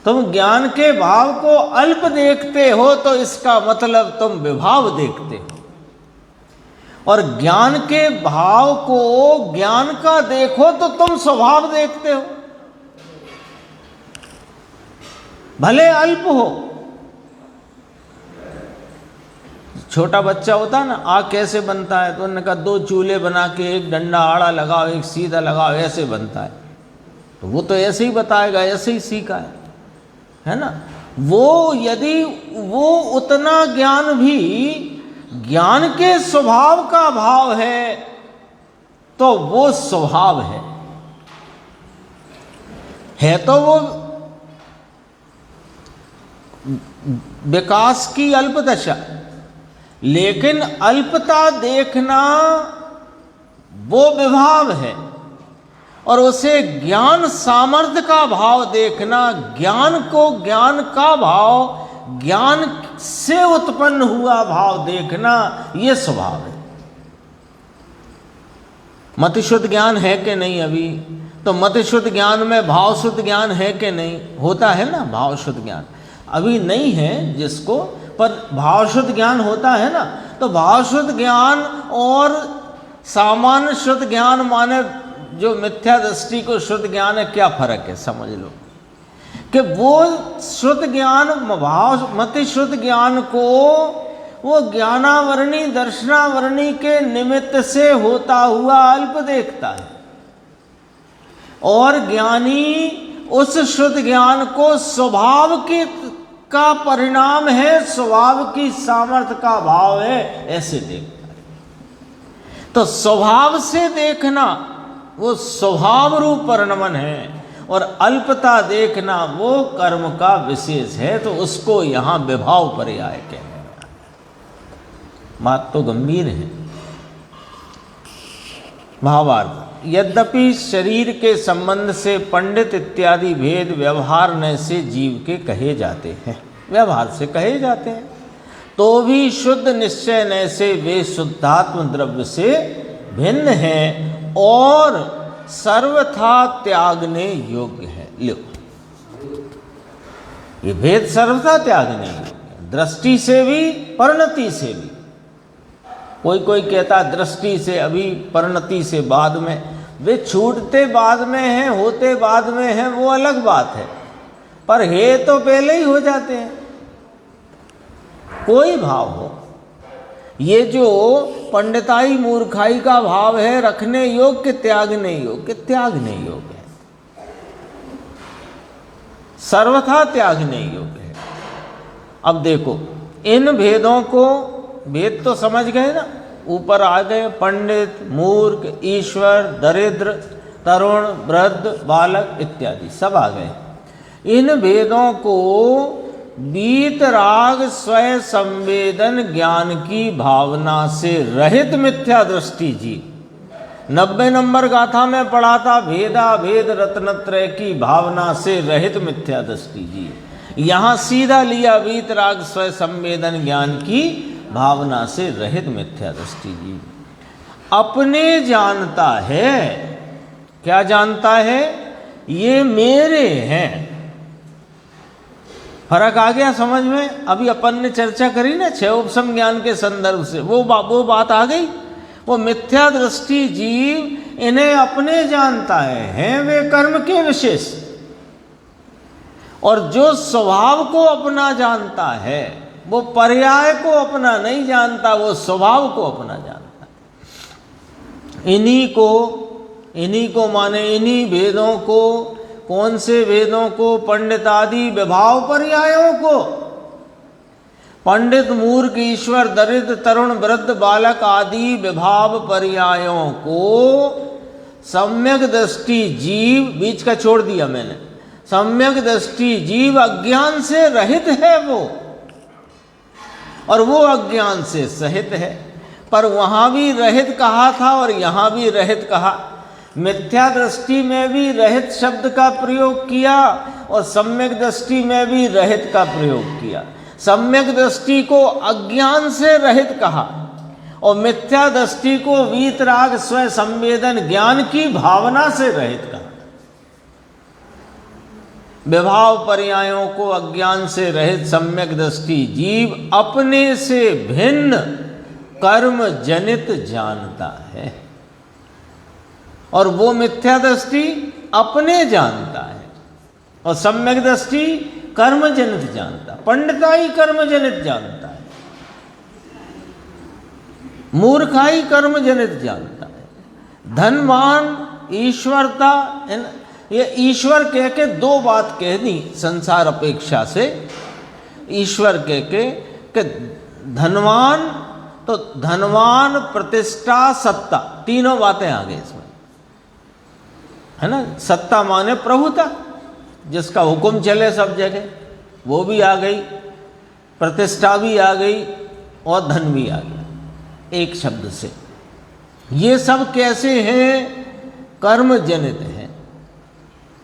[SPEAKER 1] तुम ज्ञान के भाव को अल्प देखते हो तो इसका मतलब तुम विभाव देखते हो, और ज्ञान के भाव को ज्ञान का देखो तो तुम स्वभाव देखते हो, भले अल्प हो। छोटा बच्चा होता है ना, आग कैसे बनता है? तो उन्होंने कहा 2 चूल्हे बना के एक डंडा आड़ा लगाओ, एक सीधा लगाओ, ऐसे बनता है। तो वो तो ऐसे ही बताएगा, ऐसे ही सीखा है ना। वो यदि वो उतना ज्ञान भी ज्ञान के स्वभाव का भाव है, तो वो स्वभाव है तो वो विकास की अल्प दशा। लेकिन अल्पता देखना वो विभाव है। और उसे ज्ञान सामर्थ्य का भाव देखना, ज्ञान को ज्ञान का भाव, ज्ञान से उत्पन्न हुआ भाव देखना, ये स्वभाव है। मति शुद्ध ज्ञान है कि नहीं? अभी तो मति शुद्ध ज्ञान में भाव शुद्ध ज्ञान है कि नहीं? होता है ना भाव शुद्ध ज्ञान। अभी नहीं है जिसको, पर भाव शुद्ध ज्ञान होता है ना। तो भाव शुद्ध ज्ञान और सामान्य शुद्ध ज्ञान माने जो मिथ्या दृष्टि को शुद्ध ज्ञान है, क्या फर्क है? समझ लो कि वो शुद्ध ज्ञान, भाव मति शुद्ध ज्ञान को वो ज्ञानावरणी दर्शनावरणी के निमित्त से होता हुआ अल्प देखता है, और ज्ञानी उस शुद्ध ज्ञान को स्वभाव का परिणाम है, स्वभाव की सामर्थ्य का भाव है, ऐसे देखता है। तो स्वभाव से देखना वो स्वभाव रूप परिणमन है, और अल्पता देखना वो कर्म का विशेष है। तो उसको यहां विभाव पर्याय कहते हैं। बात तो गंभीर है। भावार्थ, यद्यपि शरीर के संबंध से पंडित इत्यादि भेद व्यवहार न से जीव के कहे जाते हैं, व्यवहार से कहे जाते हैं, तो भी शुद्ध निश्चय न से वे शुद्धात्म द्रव्य से भिन्न हैं और सर्वथा त्यागने योग्य है। लो, ये भेद सर्वथा त्यागने योग्य है, दृष्टि से भी परिणति से भी। कोई कहता दृष्टि से अभी, परिणति से बाद में। वे छूटते बाद में हैं, होते बाद में हैं, वो अलग बात है, पर हे तो पहले ही हो जाते हैं। कोई भाव हो, ये जो पंडिताई मूर्खाई का भाव है, रखने योग्य त्यागने योग्य, त्यागने योग्य है, सर्वथा त्यागने योग्य है। अब देखो, इन भेदों को, भेद तो समझ गए ना, ऊपर आ गए, पंडित, मूर्ख, ईश्वर, दरिद्र, तरुण, वृद्ध, बालक इत्यादि सब आ गए। इन भेदों को वीतराग स्वयं संवेदन ज्ञान की भावना से रहित मिथ्या दृष्टि जी, 90 नंबर गाथा में पढ़ा था, भेदा भेद रत्नत्रय की भावना से रहित मिथ्या दृष्टि जी। यहां सीधा लिया वीतराग स्वयं संवेदन ज्ञान की भावना से रहित मिथ्या दृष्टि जी। अपने जानता है, क्या जानता है? ये मेरे हैं। फर्क आ गया समझ में? अभी अपन ने चर्चा करी ना 6 उपसम ज्ञान के संदर्भ से, वो बात आ गई। वो मिथ्या दृष्टि जीव इन्हें अपने जानता है, हैं वे कर्म के विशेष। और जो स्वभाव को अपना जानता है, वो पर्याय को अपना नहीं जानता, वो स्वभाव को अपना जानता है। इन्हीं को माने इन्हीं भेदों को, कौन से भेदों को? पंडित आदि विभाव पर्यायों को। पंडित, मूर्ख, ईश्वर, दरिद्र, तरुण, वृद्ध, बालक आदि विभाव पर्यायों को सम्यक दृष्टि जीव, बीच का छोड़ दिया मैंने, सम्यक दृष्टि जीव अज्ञान से रहित है वो, और वो अज्ञान से सहित है। पर वहां भी रहित कहा था और यहां भी रहित कहा। मिथ्या दृष्टि में भी रहित शब्द का प्रयोग किया और सम्यक दृष्टि में भी रहित का प्रयोग किया। सम्यक दृष्टि को अज्ञान से रहित कहा और मिथ्या दृष्टि को वीतराग स्वयं संवेदन ज्ञान की भावना से रहित कहा। विभाव पर्यायों को अज्ञान से रहित सम्यक दृष्टि जीव अपने से भिन्न कर्म जनित जानता है, और वो मिथ्या दृष्टि अपने जानता है, और सम्यक दृष्टि कर्म जनित जानता। पंडिताई कर्म जनित जानता है, मूर्खाई कर्म जनित जानता है। धनवान, ईश्वरता, ये ईश्वर कह के 2 बात कह दी संसार अपेक्षा से। ईश्वर कह के कि धनवान, तो धनवान, प्रतिष्ठा, सत्ता, तीनों बातें आ गई इसमें, है ना। सत्ता माने प्रभुता, जिसका हुक्म चले सब जगह, वो भी आ गई, प्रतिष्ठा भी आ गई और धन भी आ गया, एक शब्द से। ये सब कैसे हैं? कर्म जनित हैं।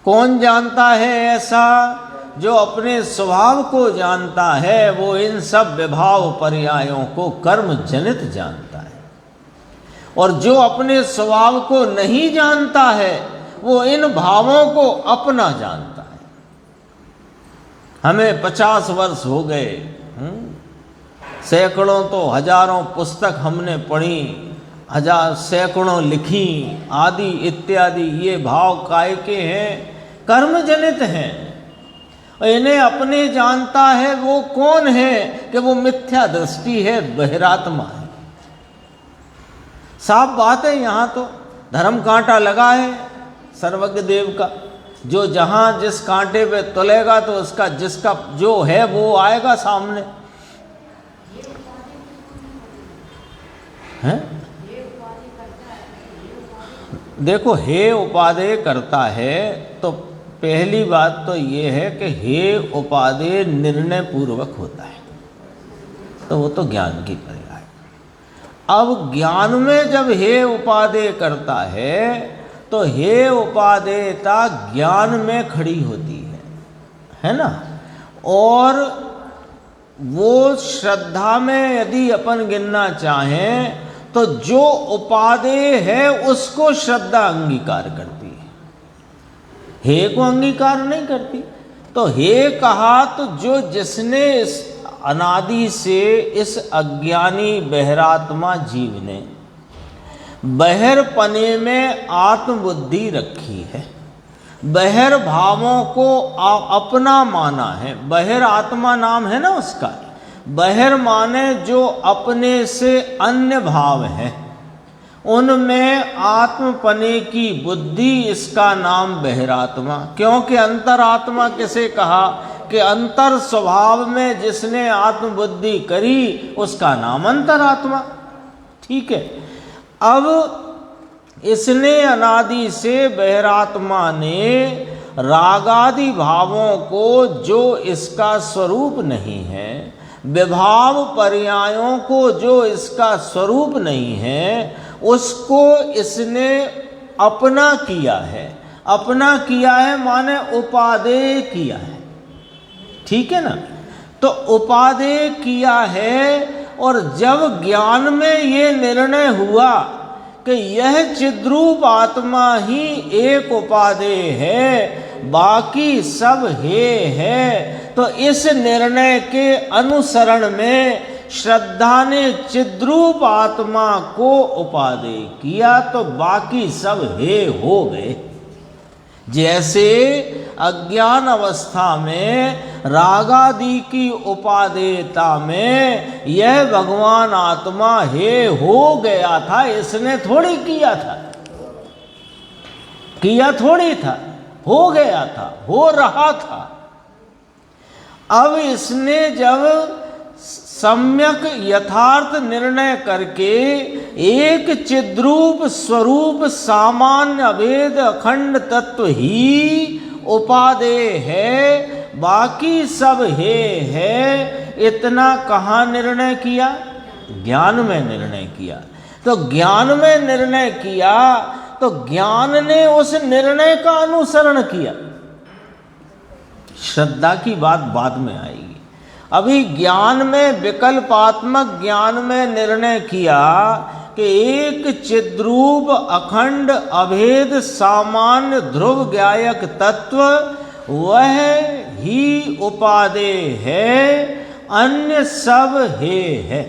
[SPEAKER 1] कौन जानता है ऐसा? जो अपने स्वभाव को जानता है वो इन सब विभाव पर्यायों को कर्म जनित जानता है, और जो अपने स्वभाव को नहीं जानता है वो इन भावों को अपना जानता है। हमें 50 वर्ष हो गए, सैकड़ों तो हजारों पुस्तक हमने पढ़ी, सैकड़ों लिखी आदि इत्यादि। ये भाव काय के हैं? कर्म जनित हैं। इन्हें अपने जानता है वो कौन है? कि वो मिथ्या दृष्टि है, बहिरात्मा है। साफ बात है। यहाँ तो धर्म कांटा लगा है सर्वज्ञ देव का। जो जहाँ जिस कांटे पे तुलेगा तो उसका जिसका जो है वो आएगा सामने। हैं? देखो, हे उपादेय करता है तो पहली बात तो ये है कि हे उपादेय निर्णय पूर्वक होता है, तो वो तो ज्ञान की पर्याय है। अब ज्ञान में जब हे उपादेय करता है तो हे उपादेयता ज्ञान में खड़ी होती है ना। और वो श्रद्धा में यदि अपन गिनना चाहें तो जो उपादेय है उसको श्रद्धा अंगीकार करती है, हे को अंगीकार नहीं करती। तो हे कहा तो जो जिसने इस अनादि से इस अज्ञानी बहिरात्मा जीव ने बहिर्पने में आत्मबुद्धि रखी है, बहिर भावों को अपना माना है। बहिर आत्मा नाम है ना उसका। बहिर माने जो अपने से अन्य भाव है, उनमें आत्मपने की बुद्धि, इसका नाम बहिरात्मा। क्योंकि अंतरात्मा किसे कहा? कि अंतर स्वभाव में जिसने आत्मबुद्धि करी उसका नाम अंतरात्मा। ठीक है। अब इसने अनादि से बहिरात्मा ने रागादि भावों को, जो इसका स्वरूप नहीं है, विभाव पर्यायों को जो इसका स्वरूप नहीं है, उसको इसने अपना किया है। अपना किया है माने उपादेय किया है। ठीक है ना। तो उपादेय किया है, और जब ज्ञान में ये निर्णय हुआ कि यह चिद्रूप आत्मा ही एक उपादेय है, बाकी सब हे है, तो इस निर्णय के अनुसरण में श्रद्धा ने चिद्रूप आत्मा को उपादेय किया, तो बाकी सब हे हो गए। जैसे अज्ञान अवस्था में रागादि की उपादेयता में यह भगवान आत्मा हे हो गया था, इसने थोड़ी किया था, किया थोड़ी था, हो गया था, हो रहा था। अब इसने जब सम्यक यथार्थ निर्णय करके एक चिद्रूप स्वरूप सामान्य अभेद अखंड तत्व ही उपादेय है, बाकी सब हे है, इतना कहाँ निर्णय किया? ज्ञान में निर्णय किया। तो ज्ञान में निर्णय किया तो ज्ञान ने उस निर्णय का अनुसरण किया। श्रद्धा की बात बाद में आएगी। अभी ज्ञान में, विकल्पात्मक ज्ञान में निर्णय किया कि एक चिद्रूप अखंड अभेद सामान्य ध्रुव ज्ञायक तत्व वह ही उपादेय है, अन्य सब हे है।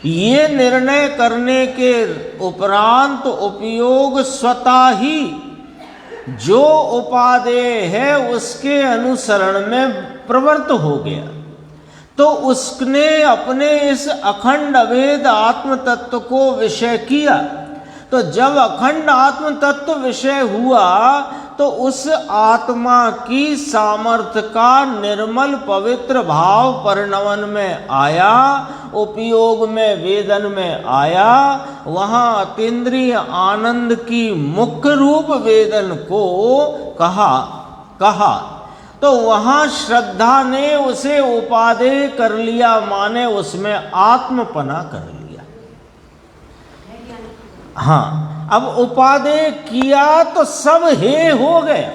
[SPEAKER 1] ये निर्णय करने के उपरांत उपयोग स्वतः ही जो उपादेय है उसके अनुसरण में प्रवृत्त हो गया। तो उसने अपने इस अखंड अभेद आत्म तत्व को विषय किया। तो जब अखंड आत्म तत्व विषय हुआ तो उस आत्मा की सामर्थ्य का निर्मल पवित्र भाव परिणवन में आया, उपयोग में, वेदन में आया। वहाँ अतीन्द्रिय आनंद की मुख्य रूप वेदन को कहा तो वहाँ श्रद्धा ने उसे उपादेय कर लिया, माने उसमें आत्मपना कर लिया। हाँ, अब उपादेय किया तो सब हे हो गया,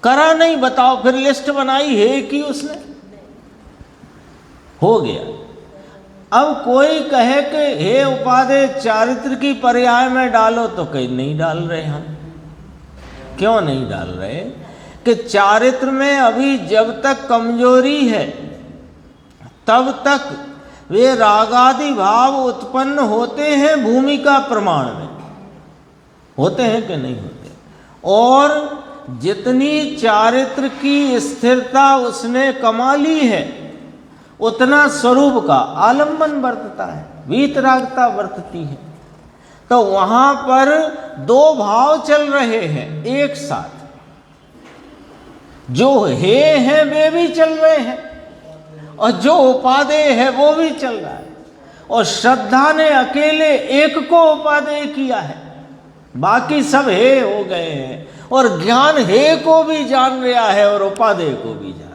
[SPEAKER 1] करा नहीं, बताओ फिर लिस्ट बनाई हे की उसने, हो गया। अब कोई कहे कि हे उपादेय चारित्र की पर्याय में डालो, तो कहीं नहीं डाल रहे हम। क्यों नहीं डाल रहे? कि चारित्र में अभी जब तक कमजोरी है तब तक वे रागादि भाव उत्पन्न होते हैं भूमिका प्रमाण में, होते हैं कि नहीं होते। और जितनी चारित्र की स्थिरता उसने कमा ली है उतना स्वरूप का आलंबन बरतता है, वीतरागता बरतती है। तो वहां पर दो भाव चल रहे हैं एक साथ, जो हे हैं वे भी चल रहे हैं और जो उपादेय है वो भी चल रहा है। और श्रद्धा ने अकेले एक को उपादेय किया है, बाकी सब हे हो गए हैं। और ज्ञान हे को भी जान रहा है और उपादेय को भी जान रहा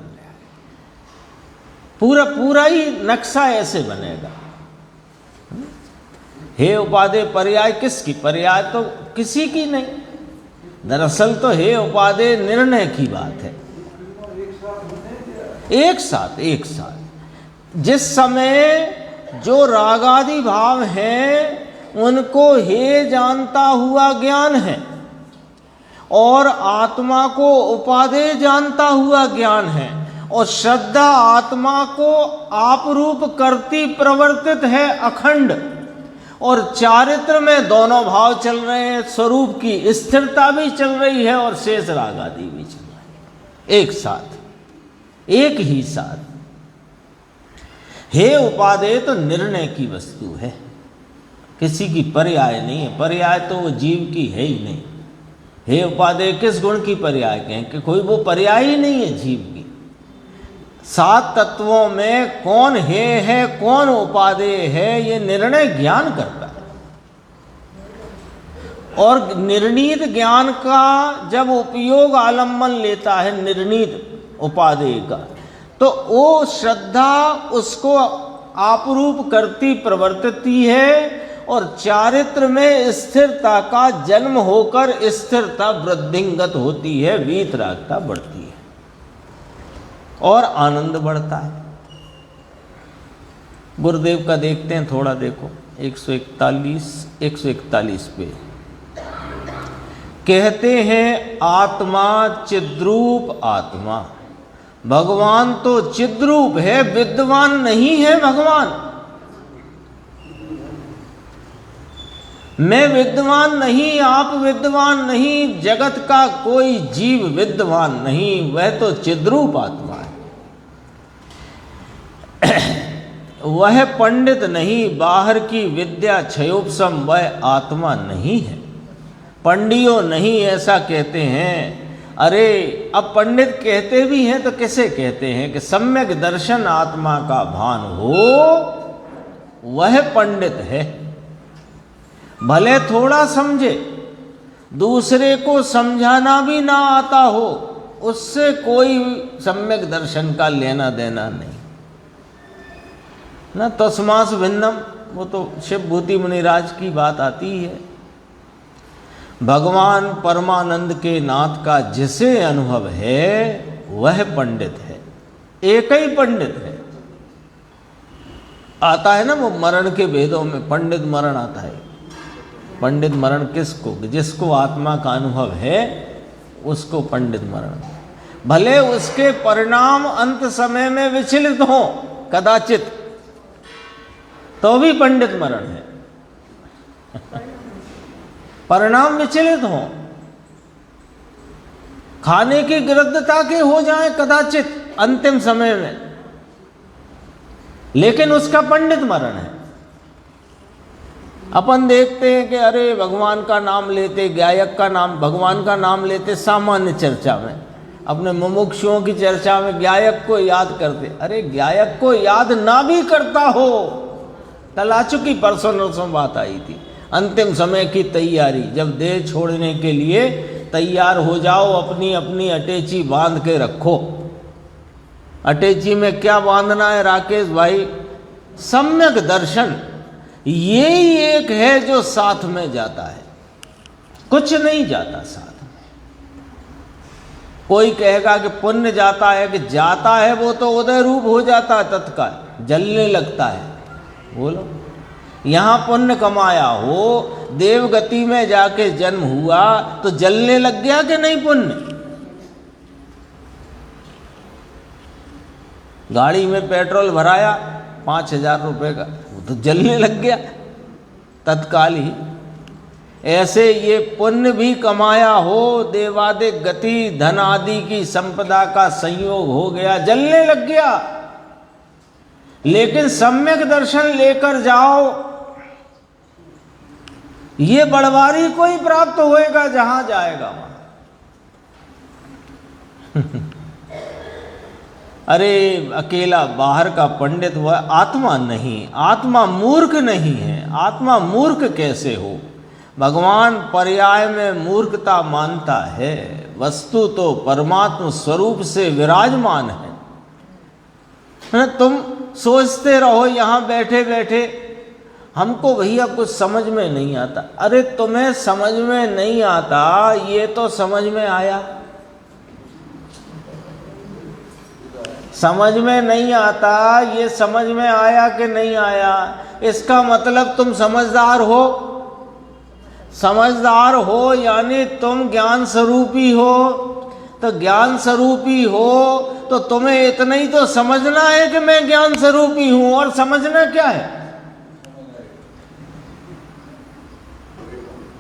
[SPEAKER 1] है। पूरा ही नक्शा ऐसे बनेगा। हे उपादेय पर्याय किसकी? पर्याय तो किसी की नहीं, दरअसल तो हे उपादेय निर्णय की बात है। एक साथ जिस समय जो रागादि भाव हैं उनको हे जानता हुआ ज्ञान है और आत्मा को उपादेय जानता हुआ ज्ञान है, और श्रद्धा आत्मा को आपरूप करती प्रवर्तित है अखंड, और चारित्र में दोनों भाव चल रहे हैं, स्वरूप की स्थिरता भी चल रही है और शेष रागादि भी चल रहा है एक साथ, एक ही साथ। हे उपादेय तो निर्णय की वस्तु है, किसी की पर्याय नहीं है। पर्याय तो वो जीव की है ही नहीं। हे उपादेय किस गुण की पर्याय कहें कि कोई वो पर्याय ही नहीं है जीव की। सात तत्वों में कौन हे है कौन उपादेय है ये निर्णय ज्ञान करता है। और निर्णीत ज्ञान का जब उपयोग आलम्बन लेता है निर्णीत उपादेय का, तो वो श्रद्धा उसको आपरूप करती प्रवर्तती है और चारित्र में स्थिरता का जन्म होकर स्थिरता वृद्धिंगत होती है, वीतरागता बढ़ती है और आनंद बढ़ता है। गुरुदेव का देखते हैं थोड़ा, देखो 141 पे कहते हैं आत्मा चिद्रूप आत्मा। भगवान तो चिद्रूप है, विद्वान नहीं है भगवान। मैं विद्वान नहीं, आप विद्वान नहीं, जगत का कोई जीव विद्वान नहीं, वह तो चिद्रूप आत्मा है। वह पंडित नहीं, बाहर की विद्या क्षयोपशम वह आत्मा नहीं है। पंडियों नहीं ऐसा कहते हैं। अरे अब पंडित कहते भी हैं तो कैसे कहते हैं कि सम्यक दर्शन आत्मा का भान हो वह पंडित है। भले थोड़ा समझे, दूसरे को समझाना भी ना आता हो, उससे कोई सम्यक दर्शन का लेना देना नहीं ना। तस्मास भिन्नम, वो तो शिव भूति मुनिराज की बात आती है। भगवान परमानंद के नाथ का जिसे अनुभव है वह पंडित है, एक ही पंडित है। आता है ना वो मरण के वेदों में पंडित मरण आता है। पंडित मरण किसको? जिसको आत्मा का अनुभव है उसको पंडित मरण। भले उसके परिणाम अंत समय में विचलित हो कदाचित, तो भी पंडित मरण है। परिणाम विचलित हो, खाने की गिरद्धता के हो जाए कदाचित अंतिम समय में, लेकिन उसका पंडित मरण है। अपन देखते हैं कि अरे भगवान का नाम लेते, गायक का नाम, भगवान का नाम लेते सामान्य चर्चा में, अपने मुमुक्षुओं की चर्चा में गायक को याद करते। अरे गायक को याद ना भी करता हो, कल आ चुकी परसों नरसों बात आई थी, अंतिम समय की तैयारी, जब देह छोड़ने के लिए तैयार हो जाओ, अपनी अपनी अटैची बांध के रखो। अटैची में क्या बांधना है राकेश भाई? सम्यक दर्शन। ये ही एक है जो साथ में जाता है, कुछ नहीं जाता साथ में। कोई कहेगा कि पुण्य जाता है, कि जाता है वो तो उदय रूप हो जाता है, तत्काल जलने लगता है। बोलो, यहाँ पुण्य कमाया हो, देवगति में जाके जन्म हुआ तो जलने लग गया कि नहीं पुण्य? गाड़ी में पेट्रोल भराया 5,000 रुपये का, वो तो जलने लग गया तत्काल ही। ऐसे ये पुण्य भी कमाया हो, देवादिक गति, धन आदि की संपदा का संयोग हो गया, जलने लग गया। लेकिन सम्यक दर्शन लेकर जाओ, ये बड़वारी को ही प्राप्त होएगा जहां जाएगा वहां। अरे अकेला बाहर का पंडित हुआ, आत्मा नहीं, आत्मा मूर्ख नहीं है। आत्मा मूर्ख कैसे हो? भगवान पर्याय में मूर्खता मानता है, वस्तु तो परमात्मा स्वरूप से विराजमान है। तुम सोचते रहो यहाँ बैठे बैठे हमको भैया कुछ समझ में नहीं आता। अरे तुम्हें समझ में नहीं आता, ये तो समझ में आया। समझ में नहीं आता, ये समझ में आया कि नहीं आया? इसका मतलब तुम समझदार हो। समझदार हो यानी तुम ज्ञान स्वरूपी हो। तो ज्ञान स्वरूपी हो तो तुम्हें इतना ही तो समझना है कि मैं ज्ञान स्वरूपी हूं। और समझना क्या है?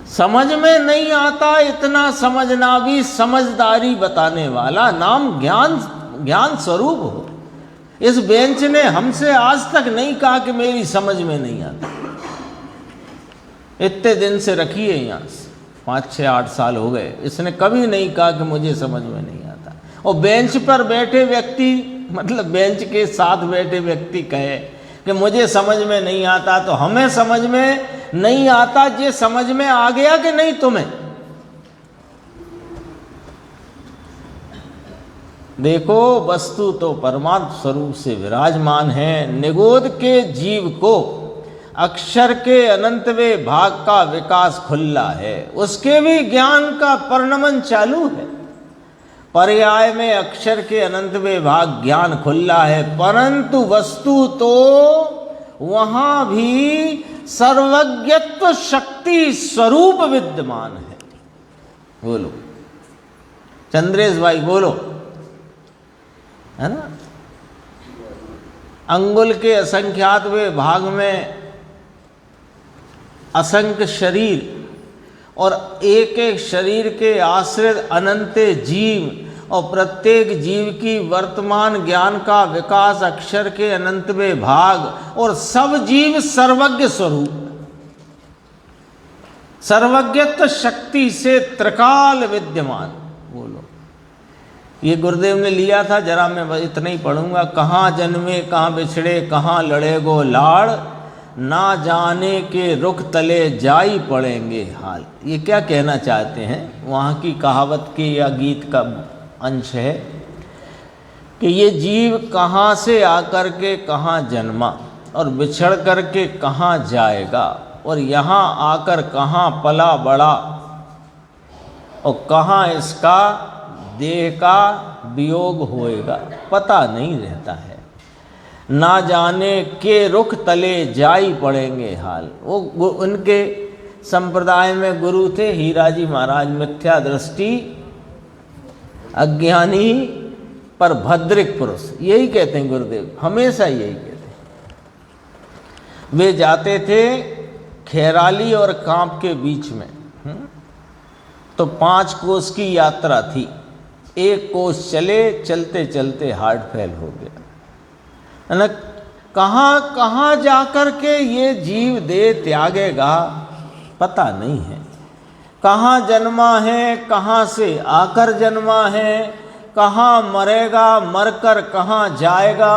[SPEAKER 1] समझ में नहीं आता, इतना समझना भी समझदारी बताने वाला नाम ज्ञान स्वरूप हो। इस बेंच ने हमसे आज तक नहीं कहा कि मेरी समझ में नहीं आता। इतने दिन से रखी है यहाँ से, 5, 6, 8 साल हो गए, इसने कभी नहीं कहा कि मुझे समझ में नहीं आता। और बेंच पर बैठे व्यक्ति, मतलब बेंच के साथ बैठे व्यक्ति कहे कि मुझे समझ में नहीं आता, तो हमें समझ में नहीं आता, ये समझ में आ गया कि नहीं तुम्हें? देखो, वस्तु तो परमात्म स्वरूप से विराजमान है। निगोद के जीव को अक्षर के अनंतवें भाग का विकास खुला है, उसके भी ज्ञान का परिणमन चालू है। पर्याय में अक्षर के अनंतवें भाग ज्ञान खुला है, परंतु वस्तु तो वहां भी सर्वज्ञत्व शक्ति स्वरूप विद्यमान है। बोलो चंद्रेश भाई, बोलो, है ना? अंगुल के असंख्यातवें भाग में असंख्य शरीर और एक एक शरीर के आश्रित अनंत जीव, और प्रत्येक जीव की वर्तमान ज्ञान का विकास अक्षर के अनंतवें भाग, और सब जीव सर्वज्ञ स्वरूप, सर्वज्ञत्व शक्ति से त्रिकाल विद्यमान। बोलो, ये गुरुदेव ने लिया था, जरा मैं इतना ही पढ़ूंगा। कहाँ जन्मे कहाँ बिछड़े, कहाँ लड़े गो लाड़, ना जाने के रुख तले जाई पड़ेंगे हाल। ये क्या कहना चाहते हैं? वहाँ की कहावत के या गीत का अंश है कि ये जीव कहाँ से आकर के कहाँ जन्मा, और बिछड़ कर के कहाँ जाएगा, और यहाँ आकर कहाँ पला बड़ा, और कहाँ इसका देह का वियोग होएगा, पता नहीं रहता है। ना जाने के रुख तले जाई पड़ेंगे हाल। वो उनके संप्रदाय में गुरु थे हीराजी महाराज, मिथ्या दृष्टि, अज्ञानी पर भद्रिक पुरुष, यही कहते हैं गुरुदेव, हमेशा यही कहते हैं। वे जाते थे खैराली और कांप के बीच में, तो 5 कोस की यात्रा थी। 1 कोस चले, चलते चलते हार्ट फेल हो गया, है ना? कहाँ कहाँ जाकर के ये जीव देह त्यागेगा पता नहीं है। कहाँ जन्मा है, कहाँ से आकर जन्मा है, कहाँ मरेगा, मरकर कहाँ जाएगा।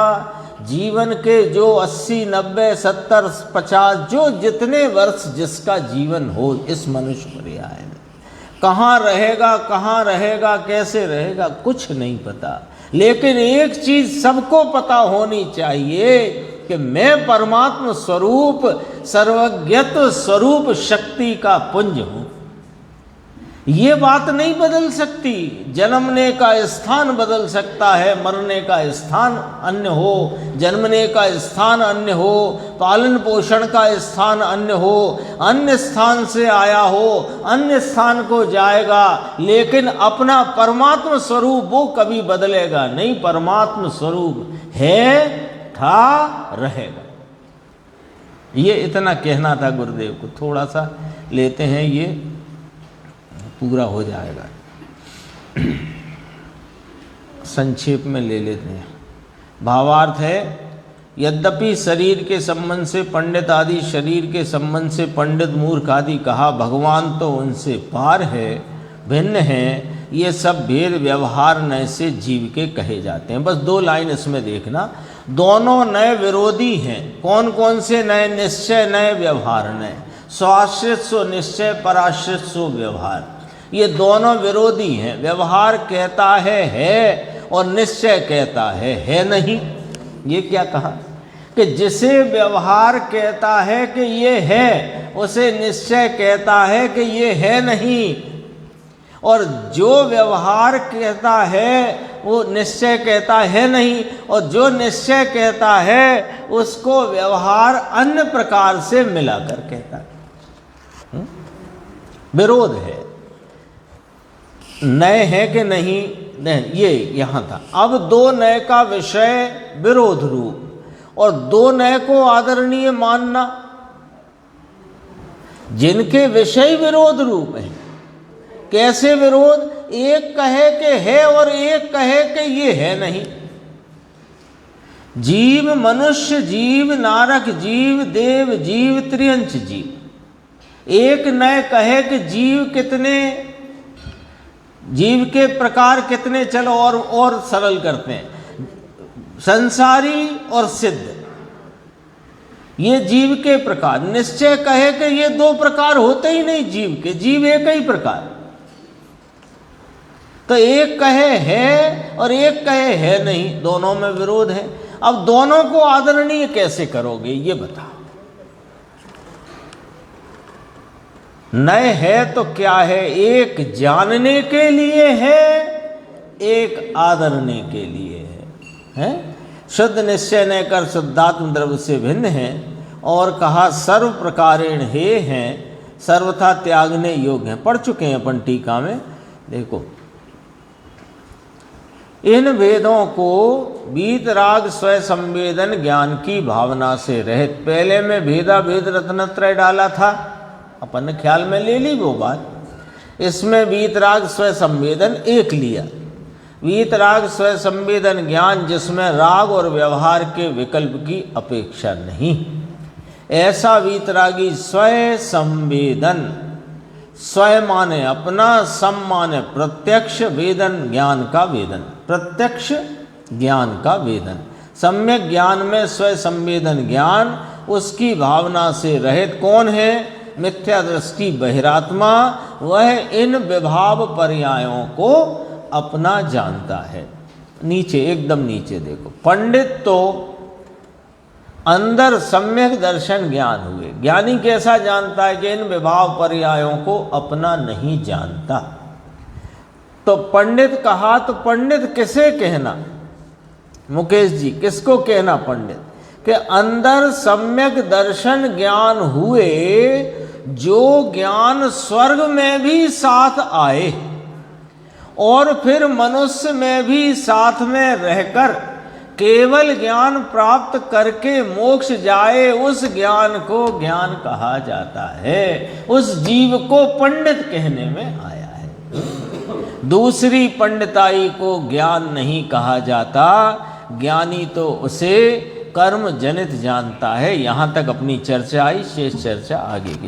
[SPEAKER 1] जीवन के जो 80, 90, 70, 50 जो जितने वर्ष जिसका जीवन हो इस मनुष्य पर्याय में, कहाँ रहेगा, कैसे रहेगा, कुछ नहीं पता। लेकिन एक चीज सबको पता होनी चाहिए कि मैं परमात्म स्वरूप सर्वज्ञत्व स्वरूप शक्ति का पुंज हूं। ये बात नहीं बदल सकती। जन्मने का स्थान बदल सकता है, मरने का स्थान अन्य हो, जन्मने का स्थान अन्य हो, पालन पोषण का स्थान अन्य हो, अन्य स्थान से आया हो, अन्य स्थान को जाएगा, लेकिन अपना परमात्म स्वरूप वो कभी बदलेगा नहीं। परमात्म स्वरूप है, था, रहेगा। ये इतना कहना था गुरुदेव को। थोड़ा सा लेते हैं, ये पूरा हो जाएगा। संक्षेप में ले लेते हैं। भावार्थ है, यद्यपि शरीर के संबंध से पंडित आदि, शरीर के संबंध से पंडित मूर्ख आदि कहा, भगवान तो उनसे पार है, भिन्न है। ये सब भेद व्यवहार नए से जीव के कहे जाते हैं। बस 2 लाइन इसमें देखना। दोनों नए विरोधी हैं। कौन कौन से नए? निश्चय नए, व्यवहार नए। स्वाश्रित सो निश्चय, पराश्रित सो व्यवहार। ये दोनों विरोधी हैं। व्यवहार कहता है और निश्चय कहता है नहीं। ये क्या कहा कि जिसे व्यवहार कहता है कि ये है, उसे निश्चय कहता है कि ये है नहीं। और जो व्यवहार कहता है वो निश्चय कहता है नहीं, और जो निश्चय कहता है उसको व्यवहार अन्य प्रकार से मिलाकर कहता है। विरोध है। नए है कि नहीं? ये यहां था। अब 2 नए का विषय विरोध रूप, और 2 नए को आदरणीय मानना, जिनके विषय विरोध रूप है। कैसे विरोध? एक कहे कि है और एक कहे कि ये है नहीं। जीव मनुष्य जीव, नारक जीव, देव जीव, त्रियंच जीव। एक नए कहे कि जीव कितने, जीव के प्रकार कितने, चलो और सरल करते हैं, संसारी और सिद्ध, ये जीव के प्रकार। निश्चय कहे कि ये 2 प्रकार होते ही नहीं जीव के, जीव एक ही प्रकार। तो एक कहे है और एक कहे है नहीं, दोनों में विरोध है। अब दोनों को आदरणीय कैसे करोगे ये बताओ। नए है तो क्या है? एक जानने के लिए है, एक आदरने के लिए है? शुद्ध निश्चय ने कर शुद्धात्म द्रव्य से भिन्न है, और कहा सर्व प्रकारेण हे हैं, सर्वथा त्यागने योग्य हैं। पढ़ चुके हैं अपन टीका में। देखो, इन भेदों को वीतराग स्वय संवेदन ज्ञान की भावना से रहित। पहले में भेदा भेद रत्नत्रय डाला था, अपन ने ख्याल में ले ली वो बात। इसमें वीतराग स्वय संवेदन एक लिया। वीतराग स्वय संवेदन ज्ञान, जिसमें राग और व्यवहार के विकल्प की अपेक्षा नहीं। ऐसा वीतरागी स्वय संवेदन, स्वय माने अपना, सम माने प्रत्यक्ष, वेदन ज्ञान का वेदन, प्रत्यक्ष ज्ञान का वेदन। सम्यक ज्ञान में स्वय संवेदन ज्ञान, उसकी भावना से रहित कौन है? मिथ्या दृष्टि बहिरात्मा। वह इन विभाव पर्यायों को अपना जानता है। नीचे, एकदम नीचे देखो, पंडित तो अंदर सम्यक दर्शन ज्ञान हुए। ज्ञानी कैसा जानता है? कि इन विभाव पर्यायों को अपना नहीं जानता। तो पंडित कहा, तो पंडित किसे कहना? मुकेश जी, किसको कहना पंडित? कि अंदर सम्यक दर्शन ज्ञान हुए, जो ज्ञान स्वर्ग में भी साथ आए और फिर मनुष्य में भी साथ में रहकर केवल ज्ञान प्राप्त करके मोक्ष जाए, उस ज्ञान को ज्ञान कहा जाता है। उस जीव को पंडित कहने में आया है। दूसरी पंडिताई को ज्ञान नहीं कहा जाता। ज्ञानी तो उसे कर्म जनित जानता है। यहाँ तक अपनी चर्चा आई, शेष चर्चा आगे की।